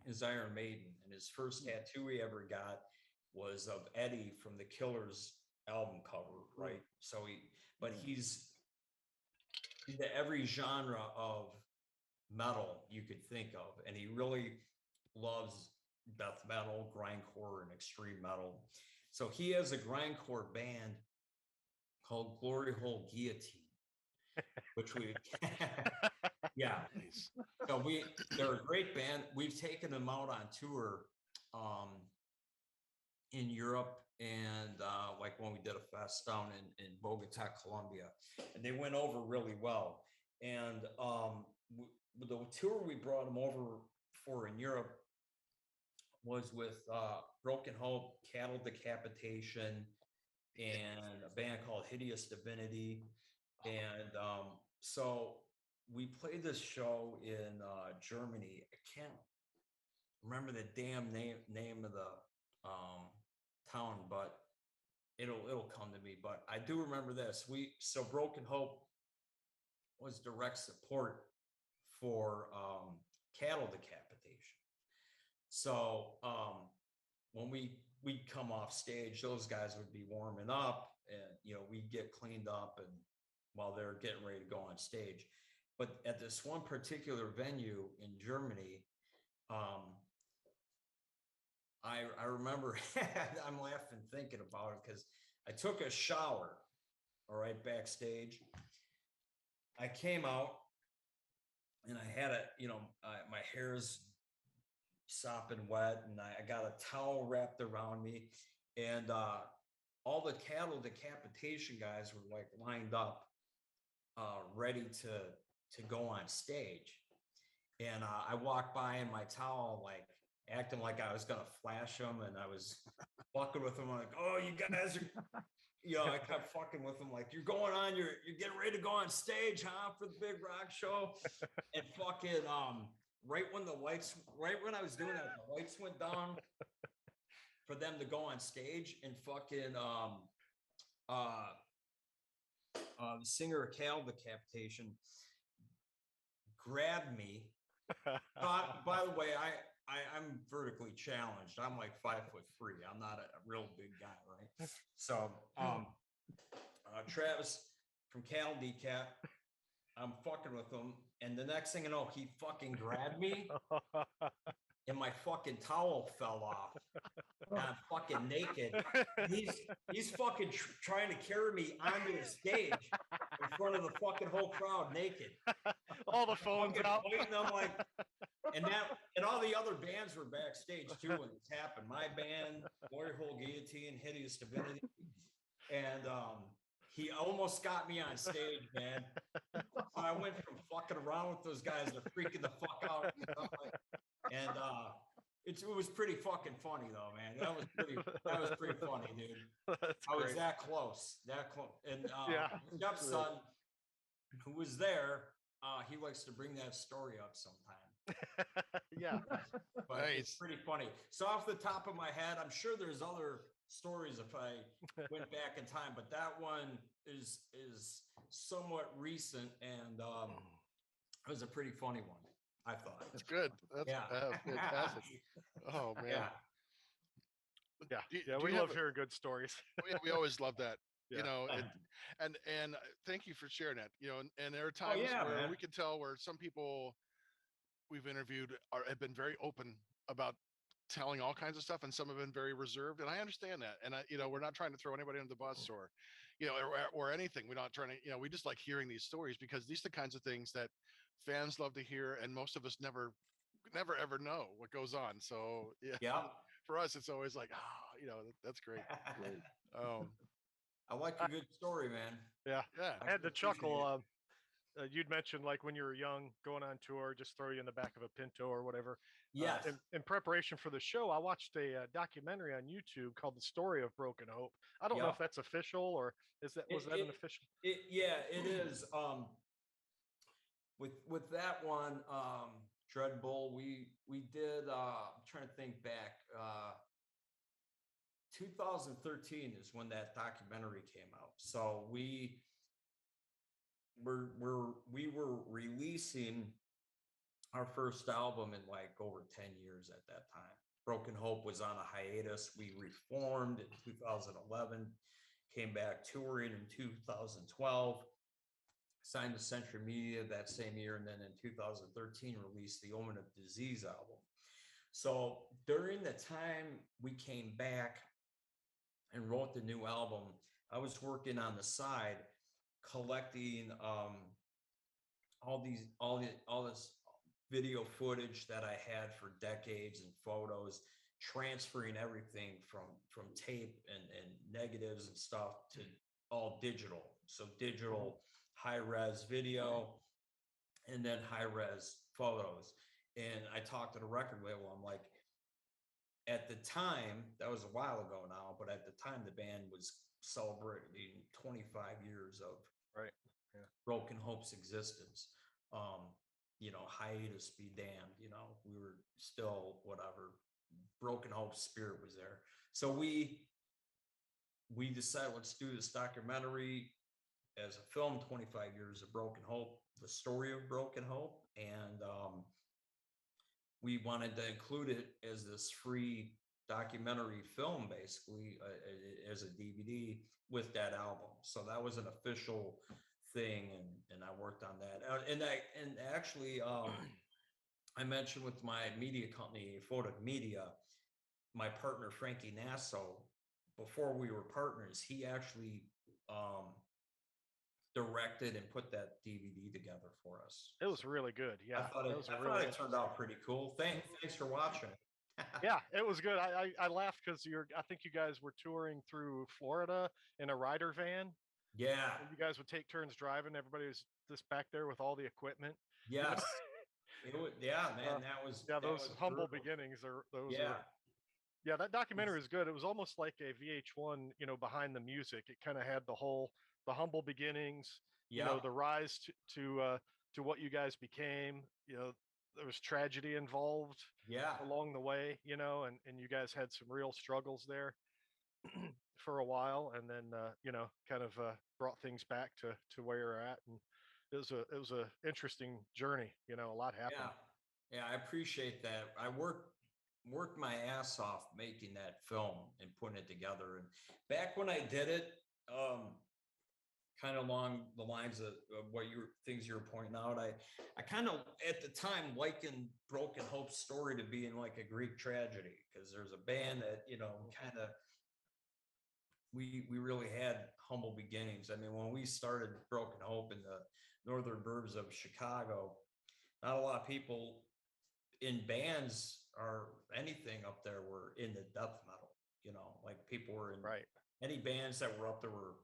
is Iron Maiden, and his first tattoo he ever got was of Eddie from the Killers album cover, right? So he's into every genre of metal you could think of, and he really loves death metal, grindcore, and extreme metal. So he has a grindcore band called Glory Hole Guillotine, which we yeah. So they're a great band. We've taken them out on tour in Europe, and like when we did a fest down in Bogota, Colombia, and they went over really well. And the tour we brought them over for in Europe was with Broken Hope, Cattle Decapitation, and a band called Hideous Divinity. And so we played this show in Germany. I can't remember the damn name of the town, but it'll come to me. But I do remember this. So Broken Hope was direct support for Cattle Decapitation. So when we'd come off stage, those guys would be warming up, and we'd get cleaned up, and while they're getting ready to go on stage. But at this one particular venue in Germany, I remember I'm laughing thinking about it because I took a shower, all right, backstage. I came out and I had my hair's sopping wet, and I got a towel wrapped around me, and all the Cattle Decapitation guys were like lined up, ready to go on stage. And I walked by in my towel, like acting like I was gonna flash them, and I was fucking with them. I'm like, oh, you guys are, I kept fucking with them, like, you're getting ready to go on stage, huh, for the big rock show. And fucking right when I was doing that, the lights went down for them to go on stage, and fucking the singer of Cattle Decapitation grabbed me. By the way, I'm vertically challenged. I'm like 5'3". I'm not a real big guy, right? So Travis from Cattle Decap, I'm fucking with him, and the next thing you know, he fucking grabbed me, and my fucking towel fell off, and I'm fucking naked. He's fucking trying to carry me onto the stage in front of the fucking whole crowd naked. All the phones fucking out. pointing, I'm like, and all the other bands were backstage too when this happened. My band, Glory Hole Guillotine, Hideous Divinity, and he almost got me on stage, man. So I went from fucking around with those guys to freaking the fuck out, and it was pretty fucking funny though, man. That was pretty funny, dude. I was that close. And Jeff's son, who was there, he likes to bring that story up sometime. Yeah. But it's pretty funny. So off the top of my head, I'm sure there's other stories if I went back in time, but that one is somewhat recent, and it was a pretty funny one, I thought. That's good. That's fantastic. Oh man. Yeah. We love hearing good stories. We always love that. Yeah. You know, and thank you for sharing that. You know, and there are times where we can tell where some people we've interviewed have been very open about telling all kinds of stuff, and some have been very reserved, and I understand that. And we're not trying to throw anybody under the bus or or anything. We're not trying to, we just like hearing these stories because these are the kinds of things that fans love to hear, and most of us never ever know what goes on. So for us it's always like, that's great. I like a good story, man. Yeah. I had to chuckle. You'd mentioned like when you were young, going on tour, just throw you in the back of a Pinto or whatever. Yes. In preparation for the show, I watched a documentary on YouTube called "The Story of Broken Hope." I don't know if that's official or was that an official? It is. With that one, Dreadbull, we did. I'm trying to think back. 2013 is when that documentary came out. So we were releasing our first album in like over 10 years at that time. Broken Hope was on a hiatus. We reformed in 2011, came back touring in 2012, signed to Century Media that same year, and then in 2013 released the Omen of Disease album. So during the time we came back and wrote the new album, I was working on the side collecting all this video footage that I had for decades and photos, transferring everything from tape and negatives and stuff to all digital. So digital high-res video and then high-res photos. And I talked to the record label. I'm like, at the time, that was a while ago now, but at the time the band was celebrating 25 years of Broken Hope's existence. Hiatus be damned, we were still whatever. Broken Hope's spirit was there. So we decided, let's do this documentary as a film, 25 years of Broken Hope, the story of Broken Hope. And we wanted to include it as this free documentary film, basically, as a DVD with that album. So that was an official thing, and I worked on that. And actually, I mentioned with my media company, Photic Media, my partner Frankie Nasso. Before we were partners, he actually directed and put that DVD together for us. It was really good. Yeah, I thought it turned out pretty cool. Thanks for watching. Yeah, it was good. I laughed because I think you guys were touring through Florida in a rider van. Yeah. And you guys would take turns driving. Everybody was just back there with all the equipment. Yes. Man. Those humble beginnings are those. Yeah, that documentary is good. It was almost like a VH1, behind the music. It kind of had the humble beginnings, the rise to what you guys became. There was tragedy involved along the way, and you guys had some real struggles there for a while, and then kind of brought things back to where you're at. And it was a interesting journey. A lot happened. Yeah, I appreciate that. I worked my ass off making that film and putting it together. And back when I did it, kind of along the lines of things you were pointing out, I kind of at the time likened Broken Hope's story to being like a Greek tragedy, because there's a band that kind of we really had humble beginnings. I mean, when we started Broken Hope in the northern burbs of Chicago, not a lot of people in bands or anything up there were into death metal, you know, like people were in any bands that were up there were,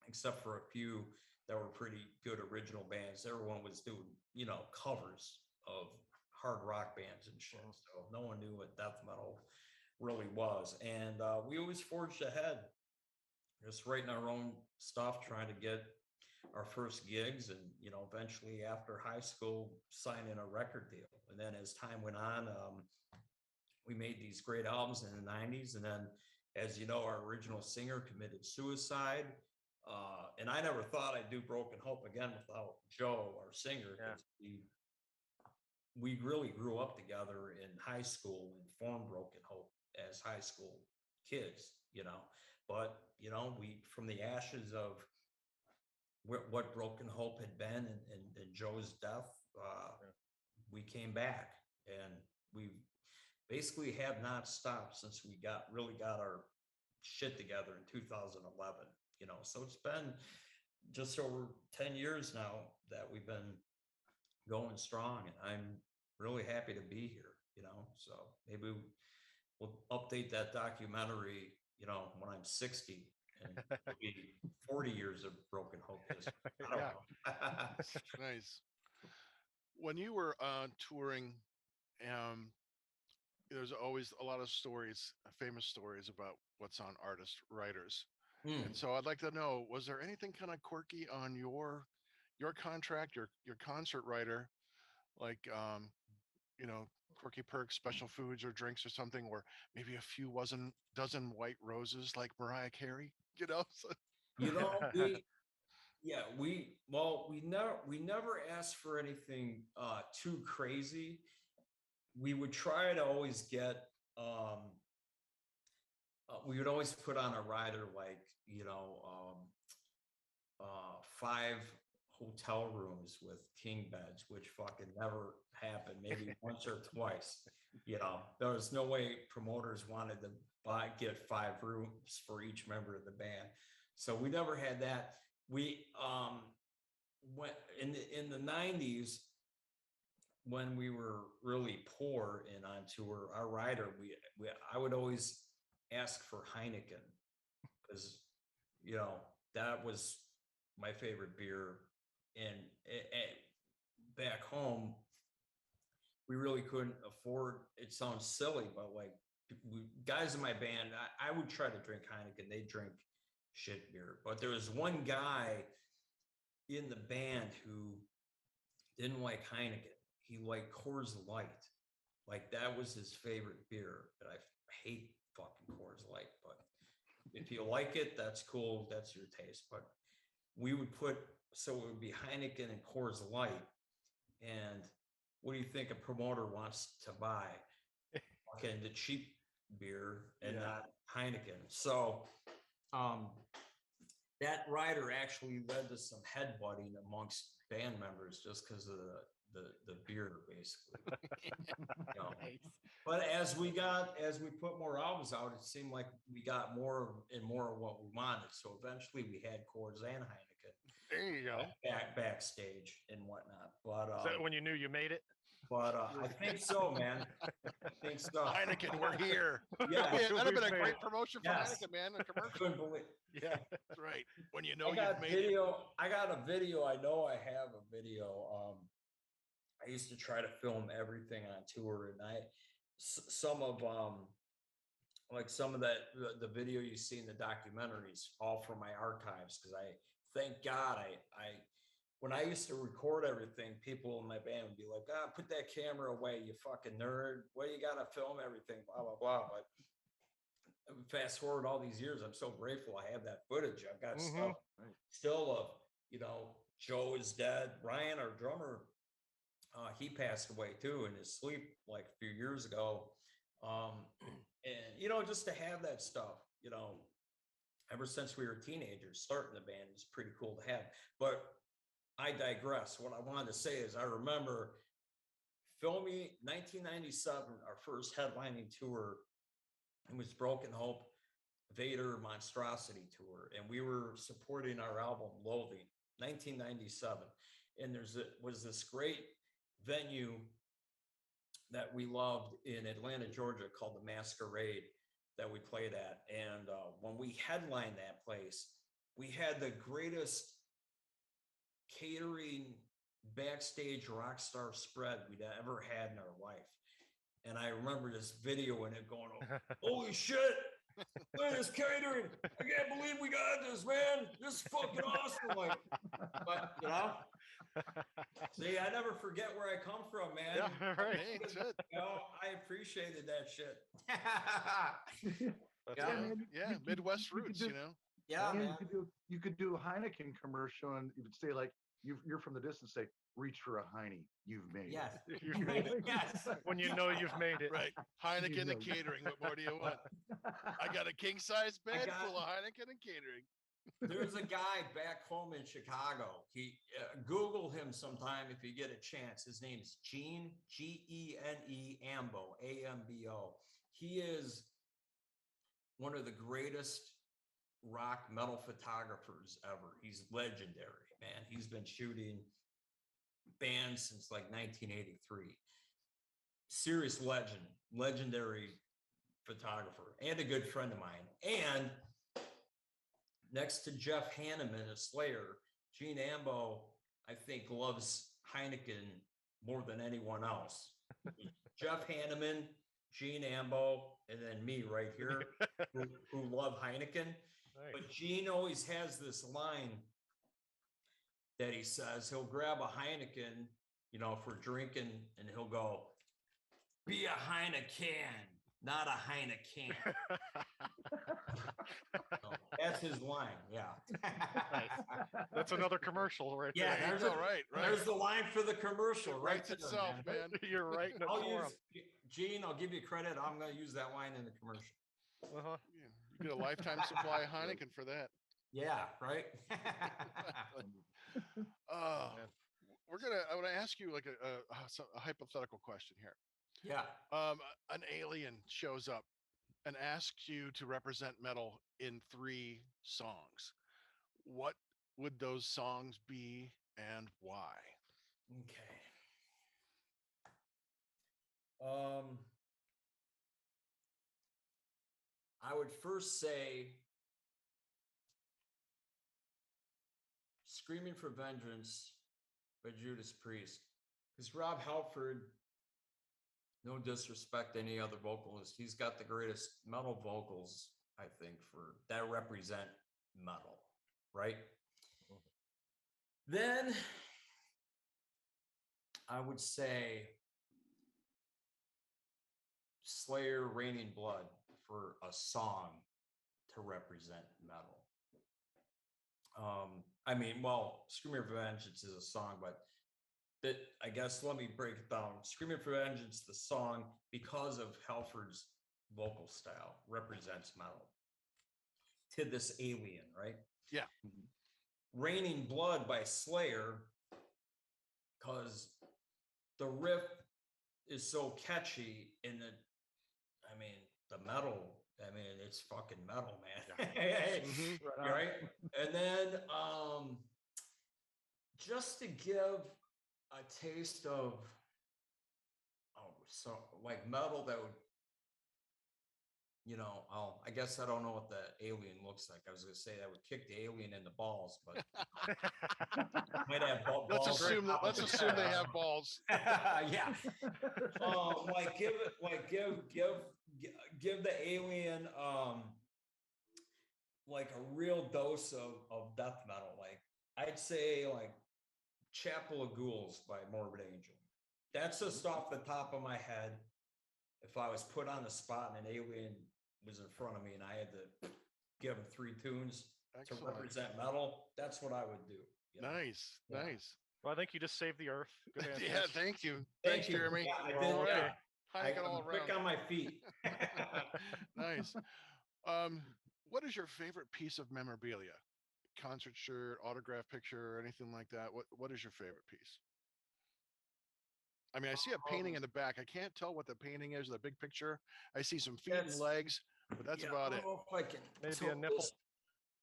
except for a few that were pretty good original bands, everyone was doing, you know, covers of hard rock bands and shit. So no one knew what death metal really was. And we always forged ahead, just writing our own stuff, trying to get our first gigs, and you know, eventually after high school, signing a record deal. And then as time went on, we made these great albums in the 90s. And then, as you know, our original singer committed suicide. And I never thought I'd do Broken Hope again without Joe, our singer. We really grew up together in high school and formed Broken Hope as high school kids, you know. But, you know, we, from the ashes of what Broken Hope had been and Joe's death, we came back, and we basically have not stopped since we really got our shit together in 2011, you know. So it's been just over 10 years now that we've been going strong, and I'm really happy to be here, you know. So maybe we'll update that documentary, you know, when I'm 60, and it'll be 40 years of Broken Hope history. I don't know. Nice. When you were touring, there's always a lot of stories, famous stories about what's on artist writers. And so I'd like to know, was there anything kind of quirky on your contract, your concert writer, like you know, quirky perks, special foods or drinks or something, or maybe a few dozen white roses like Mariah Carey, you know? You know, we never asked for anything too crazy. We would try to always get we would always put on a rider, like, you know, 5 hotel rooms with king beds, which fucking never happened, maybe once or twice. You know, there was no way promoters wanted to get 5 rooms for each member of the band. So we never had that. We went in the 90s, when we were really poor and on tour, our rider, I would always ask for Heineken, because, you know, that was my favorite beer. And back home, we really couldn't afford, it sounds silly, but like guys in my band, I would try to drink Heineken. They drink shit beer. But there was one guy in the band who didn't like Heineken. He liked Coors Light. Like, that was his favorite beer. And I hate fucking Coors Light, but if you like it, that's cool. That's your taste. But we would so it would be Heineken and Coors Light. And what do you think a promoter wants to buy? Fucking the cheap beer and not Heineken. So that rider actually led to some headbutting amongst band members just because of the beer, basically. You know? Nice. But as we put more albums out, it seemed like we got more and more of what we wanted. So eventually we had Coors and Heineken. There you go. Backstage and whatnot. But is that when you knew you made it? But I think so, man. I think so. Heineken, we're here. Yeah, that'd have been a great promotion for Heineken, man. A commercial. I couldn't believe. Yeah, that's right. When you know I got you've made video. I got a video. I know I have a video. I used to try to film everything on tour, and some of the video you see in the documentaries, all from my archives, because thank God when I used to record everything, people in my band would be like, put that camera away, you fucking nerd. What, you gotta film everything, blah, blah, blah. But fast forward all these years, I'm so grateful I have that footage. I've got stuff still of, you know, Joe is dead. Ryan, our drummer, he passed away too in his sleep like a few years ago. And, you know, just to have that stuff, you know, ever since we were teenagers, starting the band is pretty cool to have. But I digress. What I wanted to say is I remember filming 1997, our first headlining tour. It was Broken Hope, Vader, Monstrosity tour. And we were supporting our album Loathing, 1997. And was this great venue that we loved in Atlanta, Georgia, called the Masquerade, that we played at. And when we headlined that place, we had the greatest catering backstage rock star spread we'd ever had in our life. And I remember this video and it going, holy shit, look at this catering. I can't believe we got this, man. This is fucking awesome. Like, but you know, see, I never forget where I come from, man. Yeah, right. Hey, that's it. You know, I appreciated that shit. That's Yeah. it. man, Yeah, you Midwest could roots, do- you know. Yeah, and man. you could do a Heineken commercial, and you would say like you're from the distance, say, reach for a Heine, you've made Yes. it. You've made it. Yes. When you know you've made it. Right. Heineken know. and catering. What more do you want? I got a king size bed got- full of Heineken and catering. There's a guy back home in Chicago. He Google him sometime if you get a chance. His name is Gene, Gene Ambo, Ambo. He is one of the greatest rock metal photographers ever. He's legendary, man. He's been shooting bands since like 1983. Serious legend, legendary photographer, and a good friend of mine. And next to Jeff Hanneman of Slayer, Gene Ambo, I think, loves Heineken more than anyone else. Jeff Hanneman, Gene Ambo, and then me right here, who love Heineken. Nice. But Gene always has this line that he says, he'll grab a Heineken, you know, for drinking, and he'll go, be a Heineken, not a Heineken. So that's his line, yeah. That's another commercial right Yeah, there. there's All a- right, right. There's the line for the commercial, It right? writes there, itself, man. man. You're right. I'll use, Gene, I'll give you credit. I'm going to use that line in the commercial. Uh-huh. Yeah, you get a lifetime supply of Heineken for that. Yeah, right? Oh, Man. I want to ask you like a hypothetical question here. Yeah. An alien shows up and asks you to represent metal in 3 songs. What would those songs be and why? Okay. I would first say Screaming for Vengeance by Judas Priest. Because Rob Halford, no disrespect to any other vocalist, he's got the greatest metal vocals, I think, that represent metal, right? Then I would say Slayer Raining Blood for a song to represent metal. I mean, well, Screaming for Vengeance is a song, but that, I guess, let me break it down. Screaming for Vengeance, the song, because of Halford's vocal style, represents metal to this alien, right? Yeah. Raining Blood by Slayer, because the riff is so catchy and the metal, it's fucking metal, man. Mhm. Right? And then just to give a taste of so like metal that would, I guess I don't know what the alien looks like. I was gonna say that would kick the alien in the balls, but might have balls. Let's assume they have balls. Yeah. Give the alien like a real dose of death metal. Like I'd say like Chapel of Ghouls by Morbid Angel. That's just off the top of my head. If I was put on the spot and an alien was in front of me and I had to give him 3 tunes Excellent. to represent metal, that's what I would do. you know? Nice, Yeah. nice. Well, I think you just saved the earth. Good answer. Yeah, thank you. Thank Thanks, you. Jeremy. Yeah, I We're did. all Yeah. right. Heineken I'm all quick around. on my feet. Nice. What is your favorite piece of memorabilia? Concert shirt, autograph picture, or anything like that? What is your favorite piece? I mean, I see a painting in the back. I can't tell what the painting is, the big picture. I see some feet and That's- legs, but that's Yeah, about I it. don't know if I can Maybe a tilt nipple. this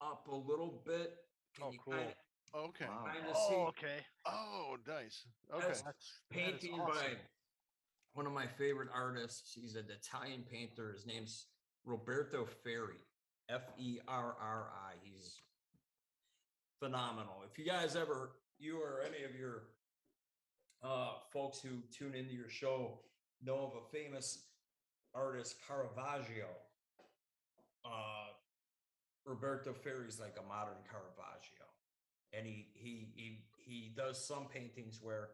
up a little bit. Can Oh, you cool. Okay. Wow. kind of Oh, see okay. Oh, nice. Okay. That's That is painting awesome. by one of my favorite artists. He's an Italian painter. His name's Roberto Ferri, Ferri. He's phenomenal. If you guys ever, you or any of your folks who tune into your show know of a famous artist, Caravaggio. Roberto Ferri's like a modern Caravaggio, and he does some paintings where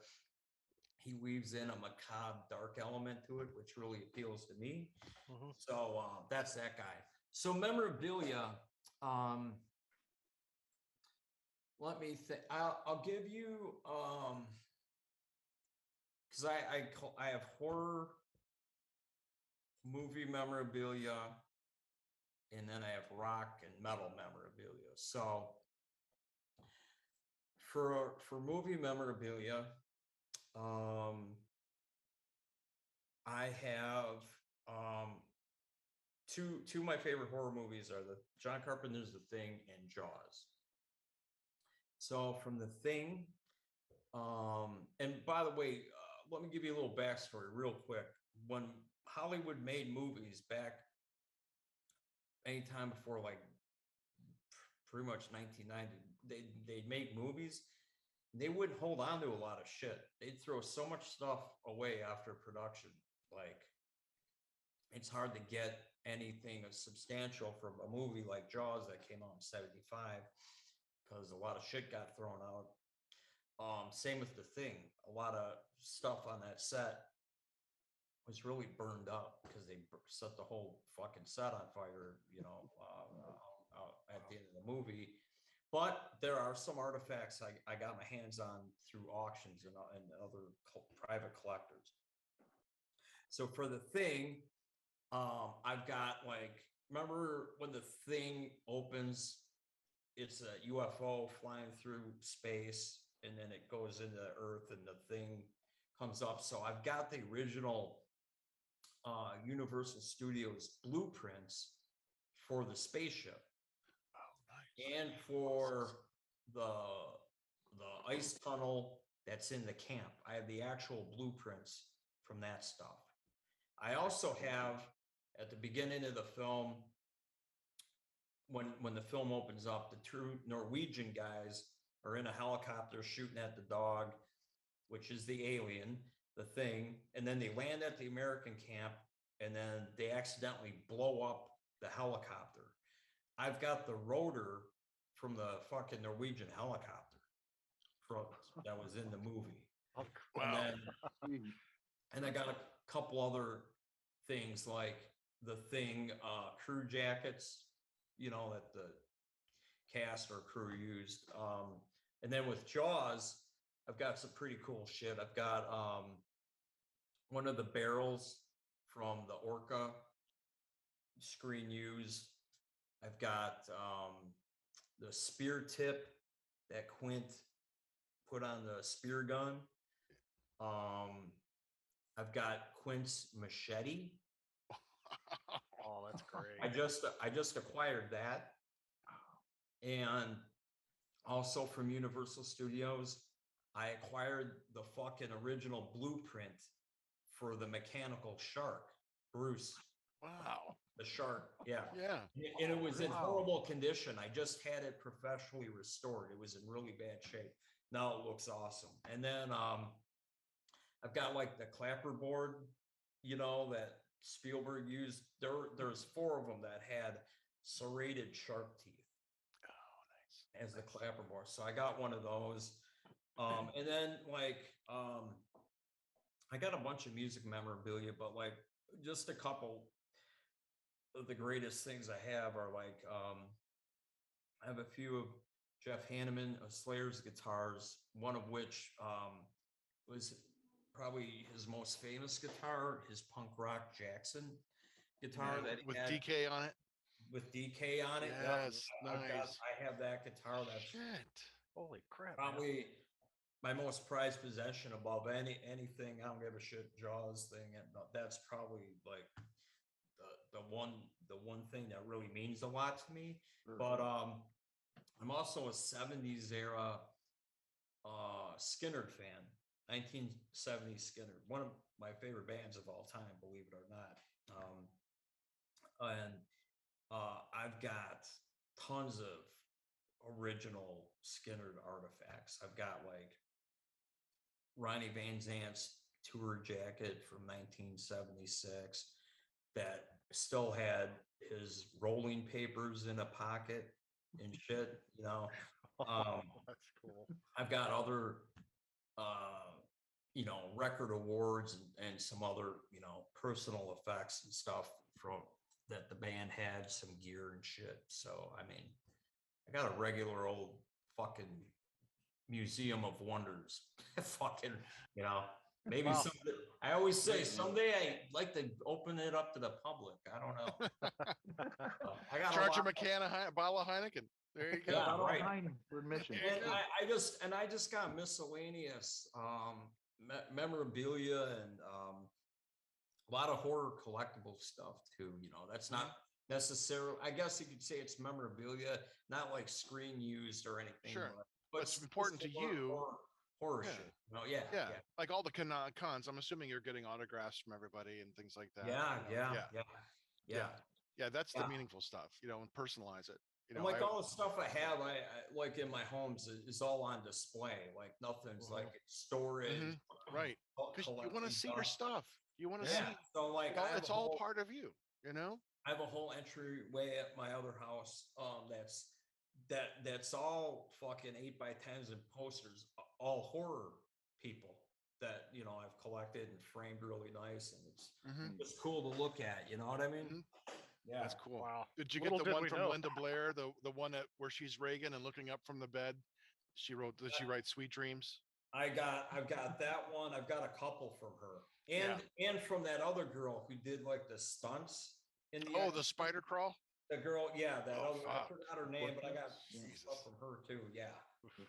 he weaves in a macabre dark element to it, which really appeals to me. Mhm. So that's that guy. So memorabilia. Let me think. I'll give you because I have horror movie memorabilia, and then I have rock and metal memorabilia. So for movie memorabilia, I have two of my favorite horror movies are the John Carpenter's The Thing and Jaws. So from The Thing, and by the way, let me give you a little backstory real quick. When Hollywood made movies back anytime before like pretty much 1990, they'd make movies. They wouldn't hold on to a lot of shit. They'd throw so much stuff away after production. Like, it's hard to get anything substantial from a movie like Jaws that came out in 75 because a lot of shit got thrown out. Same with The Thing. A lot of stuff on that set was really burned up because they set the whole fucking set on fire, you know, at the end of the movie. But there are some artifacts I got my hands on through auctions and other private collectors. So for The Thing, I've got like, remember when The Thing opens, it's a UFO flying through space and then it goes into Earth and the thing comes up. So I've got the original Universal Studios blueprints for the spaceship. And for the ice tunnel that's in the camp. I have the actual blueprints from that stuff. I also have, at the beginning of the film, when the film opens up, the two Norwegian guys are in a helicopter shooting at the dog, which is the alien, the thing, and then they land at the American camp, and then they accidentally blow up the helicopter. I've got the rotor from the fucking Norwegian helicopter that was in the movie. Wow. And I got a couple other things like the Thing crew jackets, you know, that the cast or crew used. And then with Jaws, I've got some pretty cool shit. I've got one of the barrels from the Orca screen used. I've got the spear tip that Quint put on the spear gun. I've got Quint's machete. Oh, that's great. I just acquired that. And also from Universal Studios, I acquired the fucking original blueprint for the mechanical shark, Bruce. Wow. The shark, yeah. Yeah. And it was in Wow. horrible condition. I just had it professionally restored. It was in really bad shape. Now it looks awesome. And then I've got like the clapper board, you know, that Spielberg used. There's 4 of them that had serrated shark teeth. Oh, nice. As the clapper board. So I got one of those. And then like I got a bunch of music memorabilia, but like just a couple of the greatest things I have are like I have a few of Jeff Hanneman of Slayer's guitars, one of which was probably his most famous guitar, his punk rock Jackson guitar Yeah, that he with had DK on it. with DK on it. Yes, Nice. I have that guitar. That's Shit. Holy crap. Man. probably my most prized possession above anything. I don't give a shit. Jaws thing, and that's probably like the one thing that really means a lot to me. But I'm also a 70s era Skinner fan. 1970 Skinner, one of my favorite bands of all time, believe it or not. And I've got tons of original Skinner artifacts. I've got like Ronnie Van Zant's tour jacket from 1976 that still had his rolling papers in a pocket and shit, you know. That's cool. I've got other, you know, record awards and some other, you know, personal effects and stuff from that the band had, some gear and shit. So, I mean, I got a regular old fucking museum of wonders. Fucking, you know, maybe Wow. someday, I always say someday I'd like to open it up to the public. I don't know. I got Charge a him a can of bottle of Heineken. There you go. Yeah, Bottle of right. Heine for admission. There you And go. I just got miscellaneous memorabilia and a lot of horror collectible stuff too. You know, that's not necessarily, I guess you could say it's memorabilia, not like screen used or anything. Sure. But It's important to horror- you. Horror Yeah. shit. No, yeah. Yeah, like all the cons. I'm assuming you're getting autographs from everybody and things like that. Yeah, you know? yeah. Yeah, that's the Yeah. meaningful stuff, you know, and personalize it. You And know, like all the stuff I have, I like in my homes is all on display. Like nothing's like storage. right. Because you want to see your stuff. You want to Yeah. see. So like I have It's a all whole- part of you. You know. I have a whole entryway at my other house. That's all fucking 8x10s and posters, all horror people that, you know, I've collected and framed really nice, and it's just cool to look at. You know what I mean? Yeah, That's cool. Wow. Did you Little get the did one we from know. Linda Blair, the one where she's Reagan and looking up from the bed? Did she write Sweet Dreams? I've got that one. I've got a couple from her, and from that other girl who did like the stunts in the The spider crawl. the girl, yeah, that Oh, other, I fuck. forgot her name, but I got some Jesus. stuff from her too. Yeah,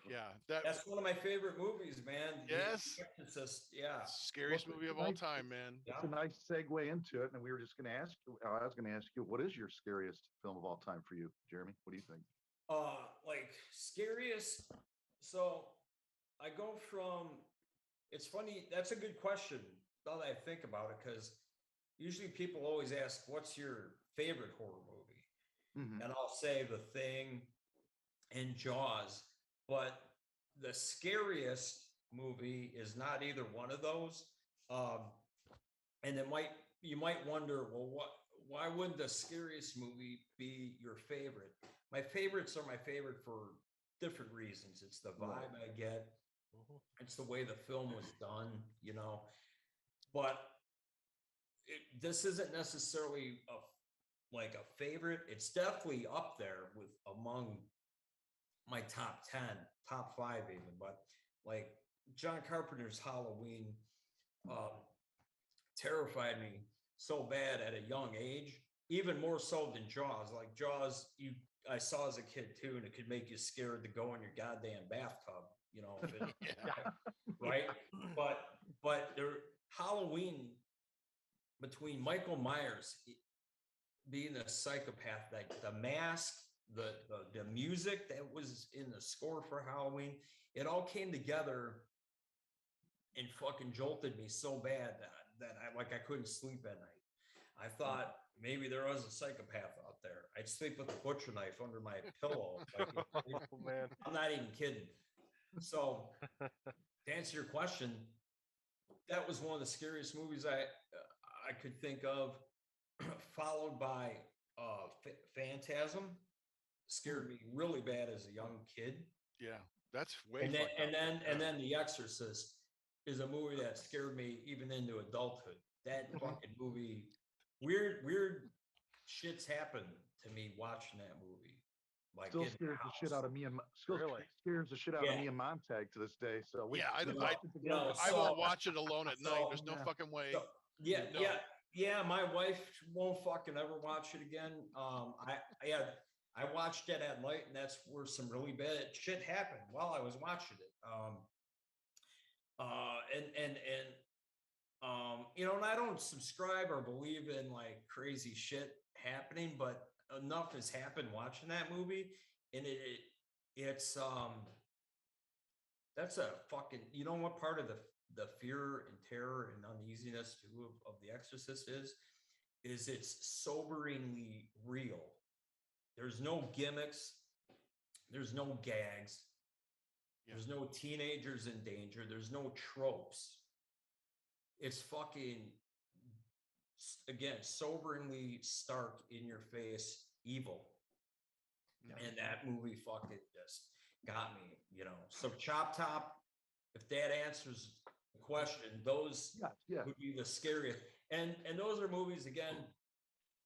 Yeah, that's one of my favorite movies, man. The Yes. Exorcist, yeah. Scariest movie of all time, man. It's a nice segue into it, and we were just going to ask you. I was going to ask you, what is your scariest film of all time for you, Jeremy? What do you think? Like scariest. So I go from. It's funny. That's a good question. Now that I think about it, because usually people always ask, "What's your favorite horror movie?" And I'll say The Thing and Jaws, but the scariest movie is not either one of those. And you might wonder, well, why would the scariest movie be your favorite? My favorites are my favorite for different reasons. It's the vibe I get. It's the way the film was done, you know. But this isn't necessarily like a favorite. It's definitely up there with among my top 10, top 5 even. But like John Carpenter's Halloween terrified me so bad at a young age, even more so than Jaws. Like Jaws, I saw as a kid too, and it could make you scared to go in your goddamn bathtub, you know, if it, right? But Halloween, between Michael Myers being a psychopath, like the mask, the music that was in the score for Halloween, it all came together and fucking jolted me so bad that I couldn't sleep at night. I thought maybe there was a psychopath out there. I'd sleep with a butcher knife under my pillow. Oh man, I'm not even kidding. So to answer your question, that was one of the scariest movies I could think of, followed by Phantasm. Scared me really bad as a young kid. Yeah, that's way. And then The Exorcist is a movie that scared me even into adulthood. That fucking movie, weird shits happened to me watching that movie. Like Still scares the shit out of me, and scares the shit out of me and Montag to this day. So I won't watch it alone at night. There's no fucking way. Yeah. My wife won't fucking ever watch it again. I watched it at night, and that's where some really bad shit happened while I was watching it. You know, and I don't subscribe or believe in like crazy shit happening, but enough has happened watching that movie, and it's that's a fucking, you know what part of the fear and terror and uneasiness too of The Exorcist is it's soberingly real. There's no gimmicks. There's no gags. There's no teenagers in danger. There's no tropes. It's fucking, again, soberingly stark in your face evil. And that movie fucking just got me, you know. So Chop Top, if that answers the question, those would be the scariest. And those are movies, again,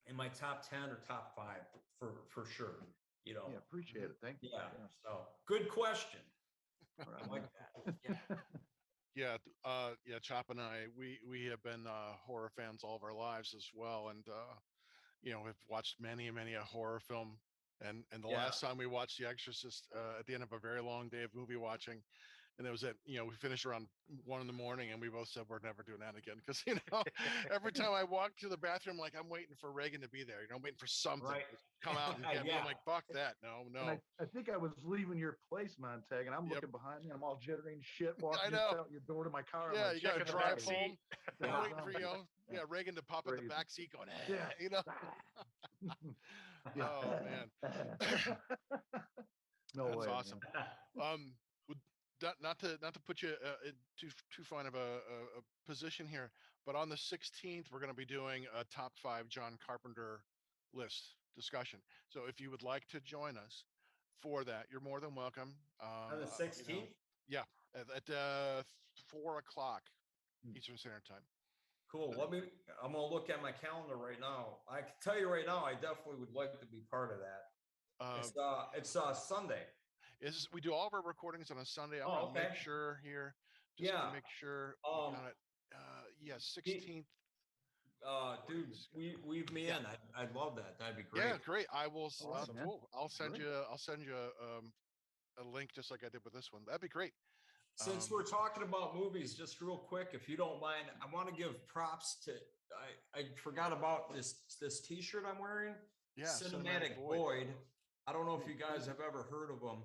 in my top 10 or top 5 for sure. You know. Yeah, appreciate it. Thank you. Yeah. So good question. I like that. Yeah. Yeah, Chop and I, we have been horror fans all of our lives as well, and you know, have watched many a horror film. And the last time we watched The Exorcist at the end of a very long day of movie watching, and it was at, you know, we finished around 1 a.m, and we both said we're never doing that again, because, you know, every time I walk to the bathroom, like, I'm waiting for Reagan to be there, you know, I'm waiting for something to come out and get me. I'm like, fuck that, no. And I think I was leaving your place, Montag, and I'm looking behind me, and I'm all jittery and shit, walking out your door to my car. Yeah, like, you got to drive home. Yeah. Waiting for, you know, Reagan to pop in the back seat going, you know. Oh man. No That's way, awesome. Not to put you in too fine of a position here, but on the 16th we're going to be doing a top 5 John Carpenter list discussion. So if you would like to join us for that, you're more than welcome. On the 16th? You know, yeah, at 4 o'clock Eastern Standard Time. Cool. I'm gonna look at my calendar right now. I can tell you right now, I definitely would like to be part of that. It's Sunday. We do all of our recordings on a Sunday. I'm gonna make sure here. Just to make sure we got it. 16th. Dude, weave me in. I'd love that. That'd be great. Yeah, great. I will. Awesome, cool. I'll send you a link just like I did with this one. That'd be great. Since we're talking about movies, just real quick, if you don't mind, I want to give props to. I forgot about this T-shirt I'm wearing. Yeah, Cinematic Void. I don't know if you guys have ever heard of them.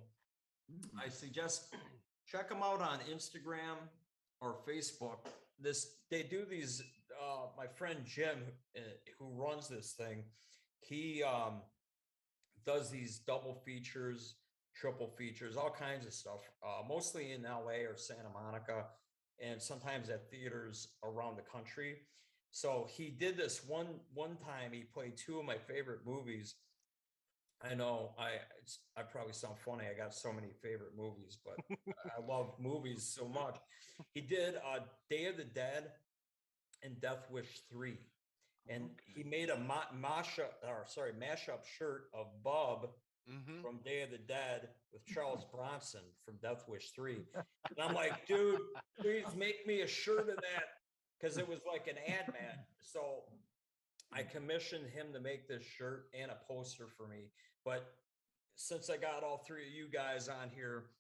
I suggest check them out on Instagram or Facebook. They do these. My friend Jim, who runs this thing, he does these double features, triple features, all kinds of stuff, mostly in LA or Santa Monica, and sometimes at theaters around the country. So he did this one time. He played 2 of my favorite movies. I know I probably sound funny. I got so many favorite movies, but I love movies so much. He did Day of the Dead and Death Wish 3. And he made a mashup shirt of Bub from Day of the Dead with Charles Bronson from Death Wish 3. And I'm like, dude, please make me a shirt of that, because it was like an ad man. So I commissioned him to make this shirt and a poster for me. But since I got all 3 of you guys on here,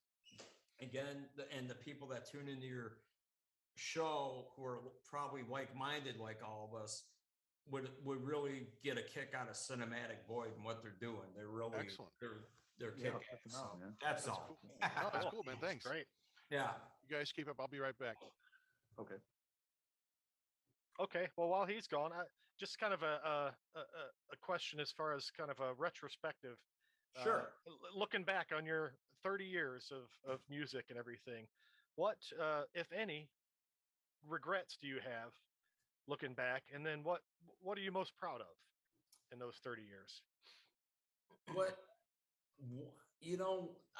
again, and the people that tune into your show who are probably like-minded like all of us, would really get a kick out of Cinematic Void and what they're doing. They're really excellent. They're kicking. So that's all. Cool. No, that's cool, man. Thanks. Great. Yeah. You guys keep up. I'll be right back. Okay. Well, while he's gone, just kind of a question as far as kind of a retrospective. Sure. Looking back on your 30 years of music and everything, what, if any, regrets do you have looking back? And then what are you most proud of in those 30 years?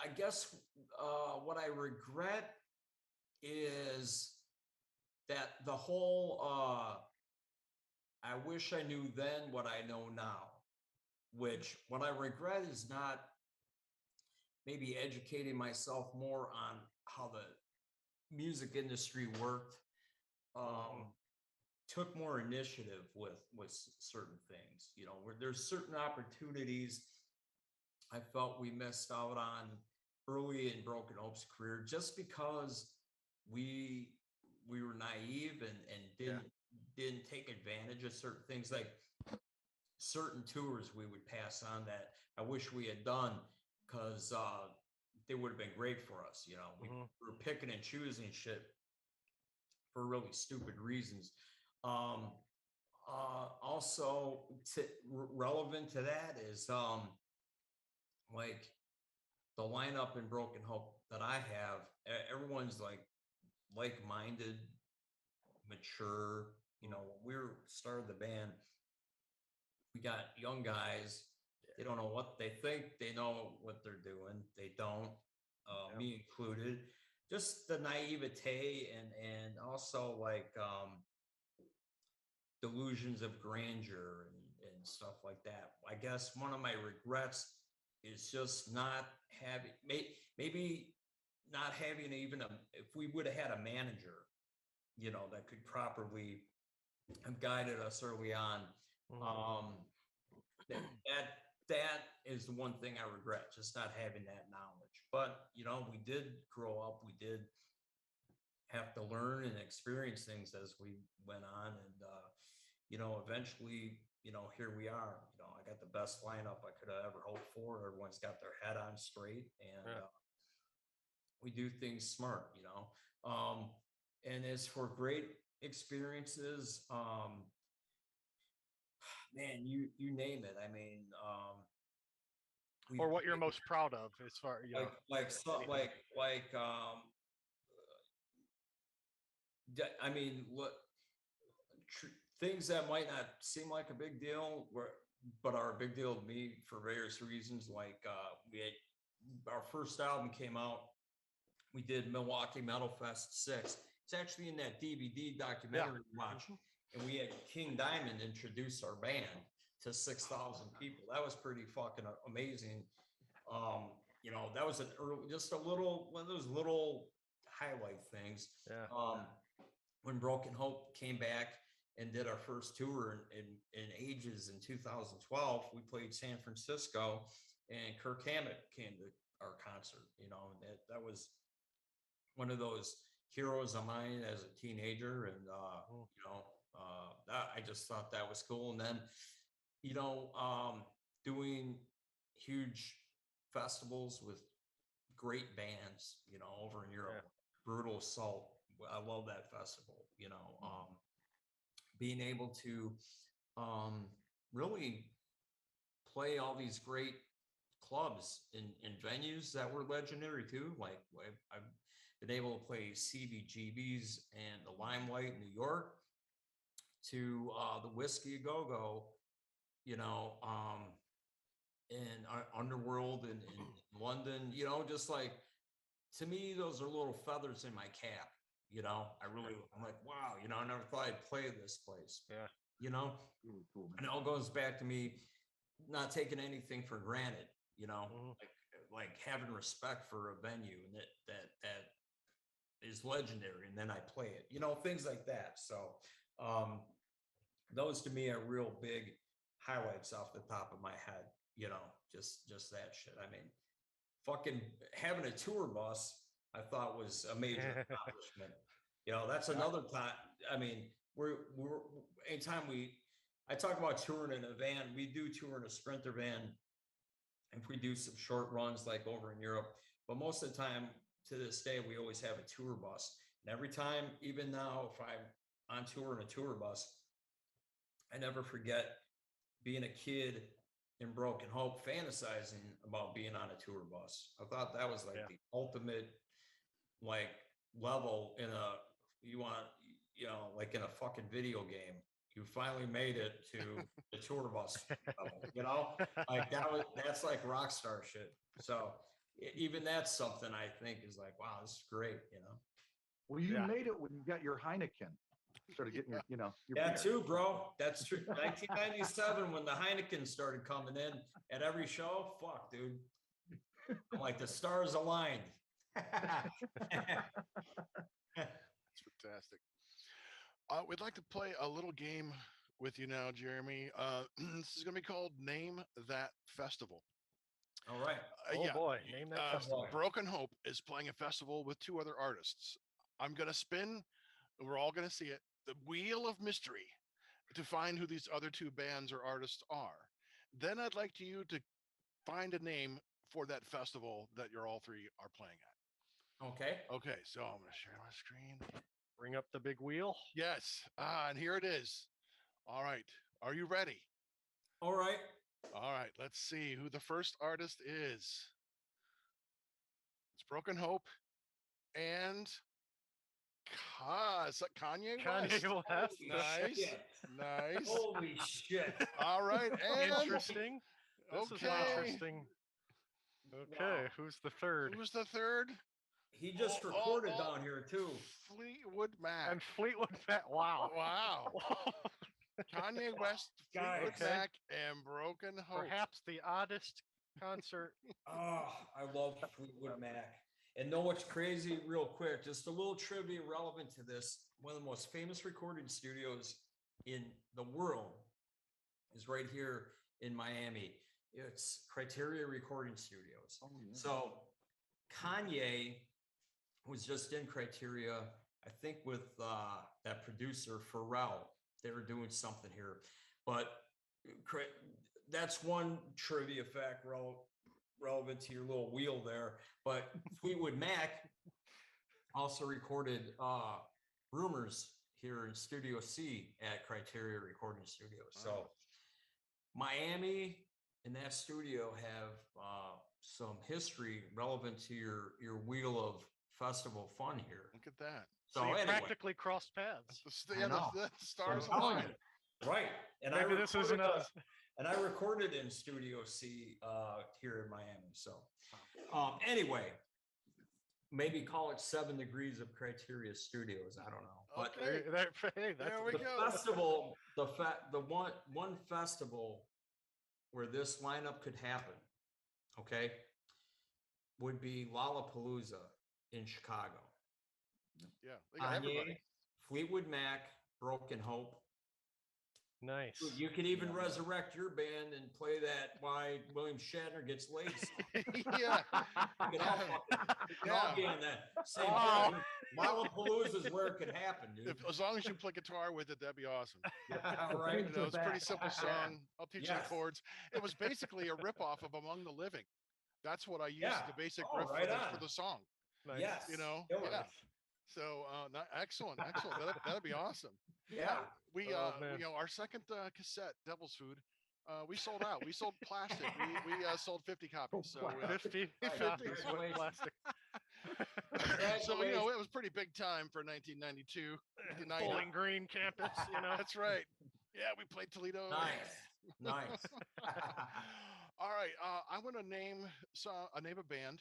I guess what I regret is that the whole I wish I knew then what I know now, which what I regret is not maybe educating myself more on how the music industry worked, took more initiative with certain things, you know, where there's certain opportunities I felt we missed out on early in Broken Hope's career, just because we were naive and didn't take advantage of certain things, like certain tours we would pass on that I wish we had done, because they would have been great for us. You know, we were picking and choosing shit for really stupid reasons. Also, relevant to that is like the lineup in Broken Hope that I have. Everyone's like-minded, mature. You know, when we started the band, we got young guys. They don't know what they think. They know what they're doing. They don't. Me included. Just the naivete and also like delusions of grandeur and stuff like that. I guess one of my regrets is just not having, maybe not having even if we would have had a manager, you know, that could properly have guided us early on. That is the one thing I regret, just not having that knowledge. But, you know, we did grow up. We did have to learn and experience things as we went on. And, you know, eventually, you know, here we are. You know, I got the best lineup I could have ever hoped for. Everyone's got their head on straight, and we do things smart, you know. And as for great experiences, man, you name it. I mean, or what you're most proud of as far, you know, I mean, what things that might not seem like a big deal but are a big deal to me for various reasons. Like we had our first album came out, we did Milwaukee Metal Fest 6. It's actually in that DVD documentary we watched. And we had King Diamond introduce our band to 6,000 people. That was pretty fucking amazing. You know, that was just one of those little highlight things. When Broken Hope came back and did our first tour in ages in 2012, we played San Francisco, and Kirk Hammett came to our concert. You know, and that was one of those heroes of mine as a teenager, and you know, I just thought that was cool. And then, you know, doing huge festivals with great bands, you know, over in Europe, Brutal Assault. I love that festival, you know, being able to really play all these great clubs in venues that were legendary too. Like I've been able to play CBGB's and the Limelight in New York, to the Whiskey A Go Go, you know, and Underworld in London, you know, just like, to me, those are little feathers in my cap, you know. I'm like, wow, you know, I never thought I'd play this place. You know, Really cool, man. and it all goes back to me not taking anything for granted, you know, like having respect for a venue and that is legendary, and then I play it, you know, things like that. So those to me are real big highlights off the top of my head, you know, just that shit. I mean, fucking having a tour bus, I thought was a major accomplishment. You know, that's another time. I mean, we're anytime I talk about touring in a van, we do tour in a Sprinter van. If we do some short runs like over in Europe, but most of the time to this day, we always have a tour bus. And every time, even now, if I'm on tour in a tour bus, I never forget being a kid in Broken Hope, fantasizing about being on a tour bus. I thought that was like the ultimate, like, level in like in a fucking video game. You finally made it to the tour bus level, you know, like that's like rock star shit. So even that's something I think is like, wow, this is great, you know. Well, you made it when you got your Heineken. Started getting your, you know, your Yeah, beer. too, bro. That's true. 1997, when the Heineken started coming in at every show, fuck, dude. I'm like, the stars aligned. That's fantastic. We'd like to play a little game with you now, Jeremy. This is going to be called Name That Festival. All right. Boy, name that festival. Broken Hope is playing a festival with two other artists. I'm going to spin, and we're all going to see it, the Wheel of Mystery, to find who these other two bands or artists are. Then I'd like you to find a name for that festival that you're all three are playing at. Okay. Okay, so I'm going to share my screen. Bring up the big wheel. Yes. And here it is. All right. Are you ready? All right. All right. Let's see who the first artist is. It's Broken Hope and is that Kanye West? Kanye West. Nice. Shit. Nice. Holy shit. All right. And Interesting. This is interesting. Okay, Wow. who's the third? who's the third? He just recorded down here too. Fleetwood Mac. And Fleetwood Mac. Wow. Wow. Kanye West, Fleetwood Guys. Mac, and Broken Hope. Perhaps the oddest concert. Oh, I love Fleetwood Mac. And know what's crazy, real quick, just a little trivia relevant to this. One of the most famous recording studios in the world is right here in Miami. It's Criteria Recording Studios. So Kanye was just in Criteria, I think with that producer Pharrell. They were doing something here, but that's one trivia fact relevant to your little wheel there. But Fleetwood Mac also recorded Rumors here in Studio C at Criteria Recording Studios. So Miami and that studio have some history relevant to your wheel of festival fun here. Look at that. So you practically crossed paths. The stars I'm telling align. you. Right. And Maybe this isn't us. And I recorded in Studio C here in Miami. So anyway, maybe call it 7 Degrees of Criteria Studios. I don't know. But Okay. Hey, There we the go. festival, the one festival where this lineup could happen, okay, would be Lollapalooza in Chicago. Yeah, they got everybody. Kanye, Fleetwood Mac, Broken Hope. Nice. You could even resurrect your band and play that Why William Shatner Gets Laid. Yeah. You could all be on that same Wow. band. Lollapalooza is where it could happen, dude. As long as you play guitar with it, that'd be awesome. Right? You know, it's a pretty simple song. I'll teach you Yes. the chords. It was basically a ripoff of Among the Living. That's what I used as the basic Oh, riff right for on. the song. Nice. Yes. You know, Killer. yeah. So excellent. That'd be awesome. Yeah. We Oh, man. you know, our second cassette, Devil's Food, we sold out. We sold plastic. We sold 50 copies. So 50 Right. copies with Congratulations. plastic. so you know, it was pretty big time for 1992. 90. Bowling Green campus, you know. That's right. Yeah, we played Toledo. Nice. All right. I want to name a band,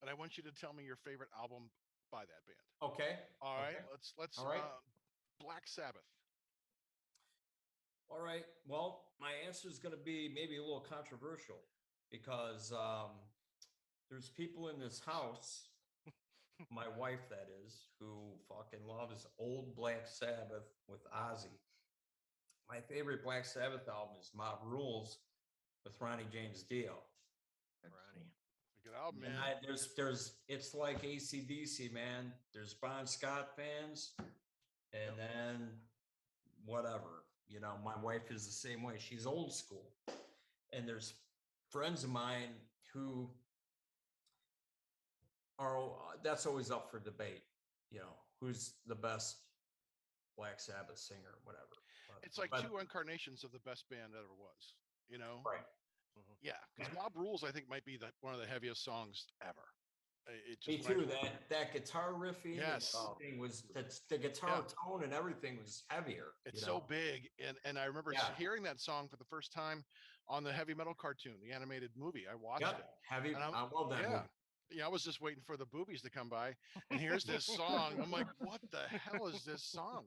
and I want you to tell me your favorite album by that band. Okay. All right. Okay. Let's All right. Black Sabbath. All right. Well, my answer is going to be maybe a little controversial because there's people in this house, my wife that is, who fucking loves old Black Sabbath with Ozzy. My favorite Black Sabbath album is Mob Rules with Ronnie James Dio. Ronnie. Good album, man. And there's it's like AC/DC, man. There's Bon Scott fans, and then whatever. You know, my wife is the same way. She's old school. And there's friends of mine who are, that's always up for debate. You know, who's the best Black Sabbath singer, whatever. It's like two incarnations of the best band ever was, you know? Right. Yeah, because Mob Rules, I think, might be one of the heaviest songs ever. Me too. That guitar riffing, yes, everything was the guitar tone and everything was heavier. It's so big, and I remember hearing that song for the first time on the Heavy Metal cartoon, the animated movie. I watched it. Heavy. I love that movie. Yeah, I was just waiting for the boobies to come by, and here's this song. I'm like, what the hell is this song?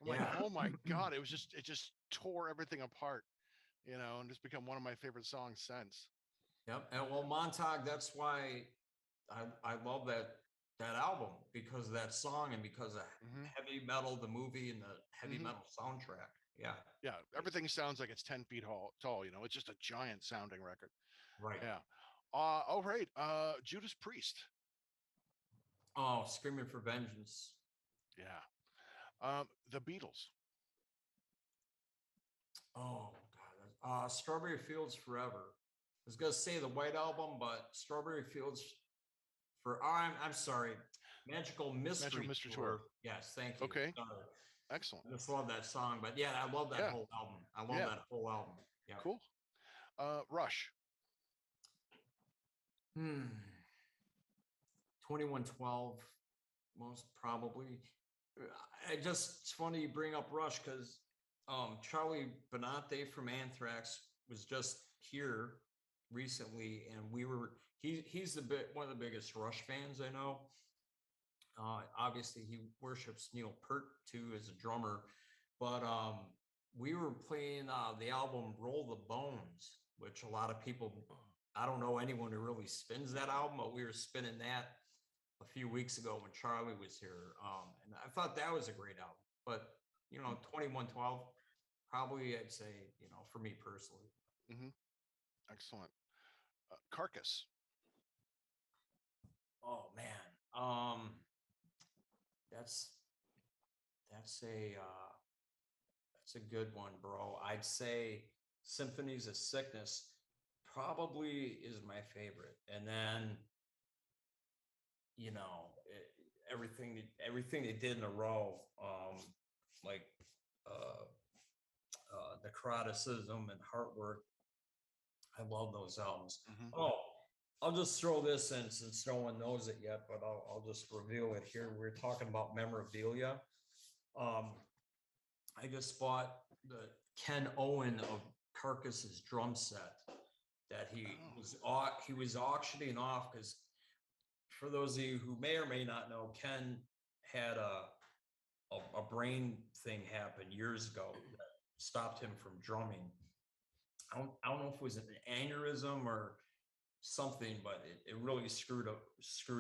I'm like, oh my God, it just tore everything apart, you know, and just become one of my favorite songs since. Yep. And well, Montag, that's why I love that album, because of that song and because of Heavy Metal, the movie, and the Heavy Metal soundtrack. Yeah. Yeah. Everything sounds like it's 10 feet tall, you know, it's just a giant sounding record. Right. Yeah. All right. Judas Priest. Oh, Screaming for Vengeance. Yeah. The Beatles. Oh God. Strawberry Fields Forever. I was gonna say the White Album, but Strawberry Fields I'm sorry. Magical Mystery Mystery Tour. Tour. Yes, thank you. Okay. Sorry. Excellent. I just love that song, but yeah, I love that Yeah. whole album. I love Yeah. that whole album. Yeah. Cool. Rush. 2112, most probably. It's funny you bring up Rush because Charlie Bernante from Anthrax was just here recently, and he's one of the biggest Rush fans I know. Obviously, he worships Neil Peart too as a drummer, but we were playing the album "Roll the Bones," which a lot of people. I don't know anyone who really spins that album, but we were spinning that a few weeks ago when Charlie was here, and I thought that was a great album. But 2112, probably I'd say for me personally. Mm-hmm. Excellent. Carcass. Oh man, that's a good one, bro. I'd say Symphonies of Sickness probably is my favorite, and then everything they did in a row, like Necroticism and Heartwork. I love those albums. Mm-hmm. Oh, I'll just throw this in since no one knows it yet, but I'll just reveal it here. We're talking about Memorabilia. I just bought the Ken Owen of Carcass's drum set that he was auctioning off, because for those of you who may or may not know, Ken had a brain thing happen years ago that stopped him from drumming. I don't know if it was an aneurysm or something, but it really screwed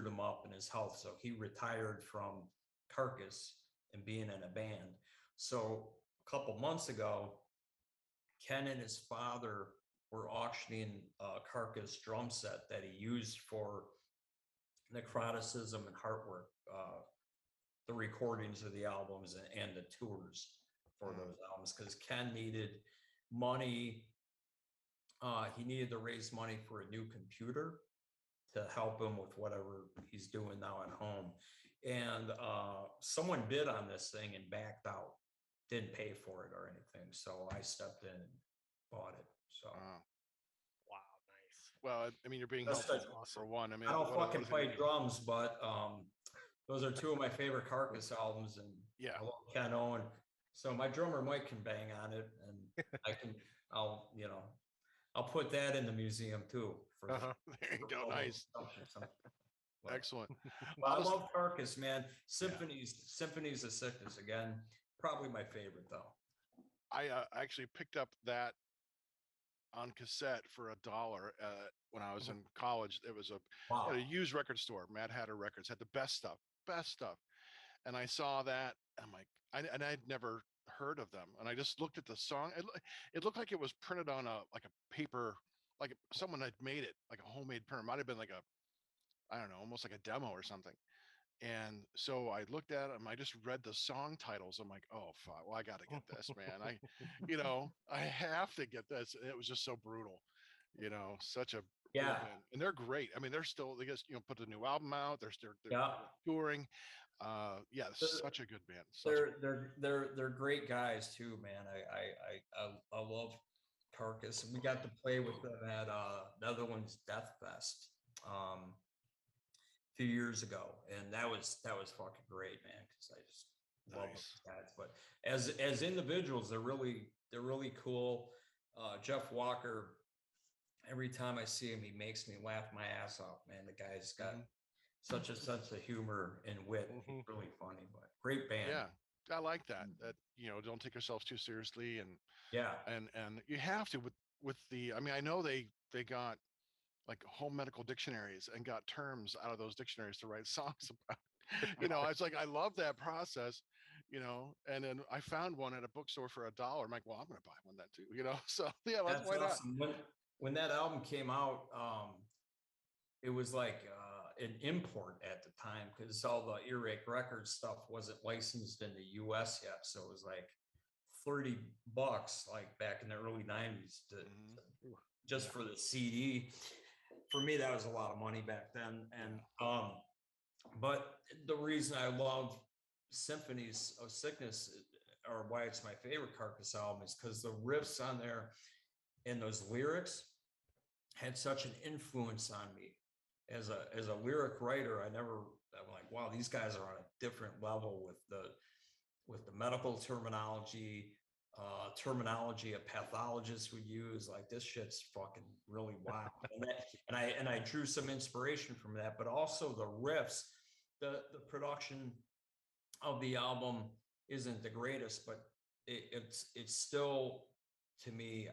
him up in his health. So he retired from Carcass and being in a band. So a couple months ago, Ken and his father were auctioning a Carcass drum set that he used for Necroticism and Heartwork, the recordings of the albums and the tours for those albums, because Ken needed money. He needed to raise money for a new computer to help him with whatever he's doing now at home. And someone bid on this thing and backed out, didn't pay for it or anything. So I stepped in and bought it. So. Wow, nice. Well, I mean, you're being That's helpful awesome. for one. I mean, I don't what fucking a play thing. drums, but those are two of my favorite Carcass albums, and Yeah. I love Ken Owen. So my drummer Mike can bang on it, and I'll put that in the museum too. There you go. Nice. Excellent. But I love Carcass, man. Symphonies of Sickness again. Probably my favorite though. I actually picked up that on cassette for $1 when I was in college. It was at a used record store. Mad Hatter Records had the best stuff. And I saw that. I'm like, I'd never heard of them. And I just looked at the song. It looked like it was printed on a paper, like someone had made it, like a homemade print. It might have been like I don't know, almost like a demo or something. And so I looked at them. I just read the song titles. I'm like, oh fuck, well, I got to get this, man. I have to get this. And it was just so brutal, such a good band. And they're great. I mean, they're still, they just put the new album out. They're touring. Such a good band. They're great guys too, man. I love Carcass, and we got to play with them at Netherlands Death Fest a few years ago, and that was fucking great, man, because I just love those guys. But as individuals, they're really cool. Jeff Walker, every time I see him, he makes me laugh my ass off, man. The guy's got such a sense of humor and wit. He's really funny, but great band. Yeah, I like that. That don't take yourselves too seriously, and and you have to with the. I mean, I know they got like home medical dictionaries and got terms out of those dictionaries to write songs about. It's like I love that process. And then I found one at a bookstore for $1. I'm like, well, I'm going to buy one then too. So yeah, why awesome. not? When that album came out, it was like an import at the time because all the Earache Records stuff wasn't licensed in the US yet. So it was like $30 like back in the early 90s just for the CD. For me, that was a lot of money back then. And But the reason I love Symphonies of Sickness, or why it's my favorite Carcass album, is because the riffs on there and those lyrics had such an influence on me as a lyric writer. I'm like, wow, these guys are on a different level with the medical terminology, terminology a pathologist would use. Like, this shit's fucking really wild. and I drew some inspiration from that, but also the riffs, the production of the album isn't the greatest, but it's still, to me,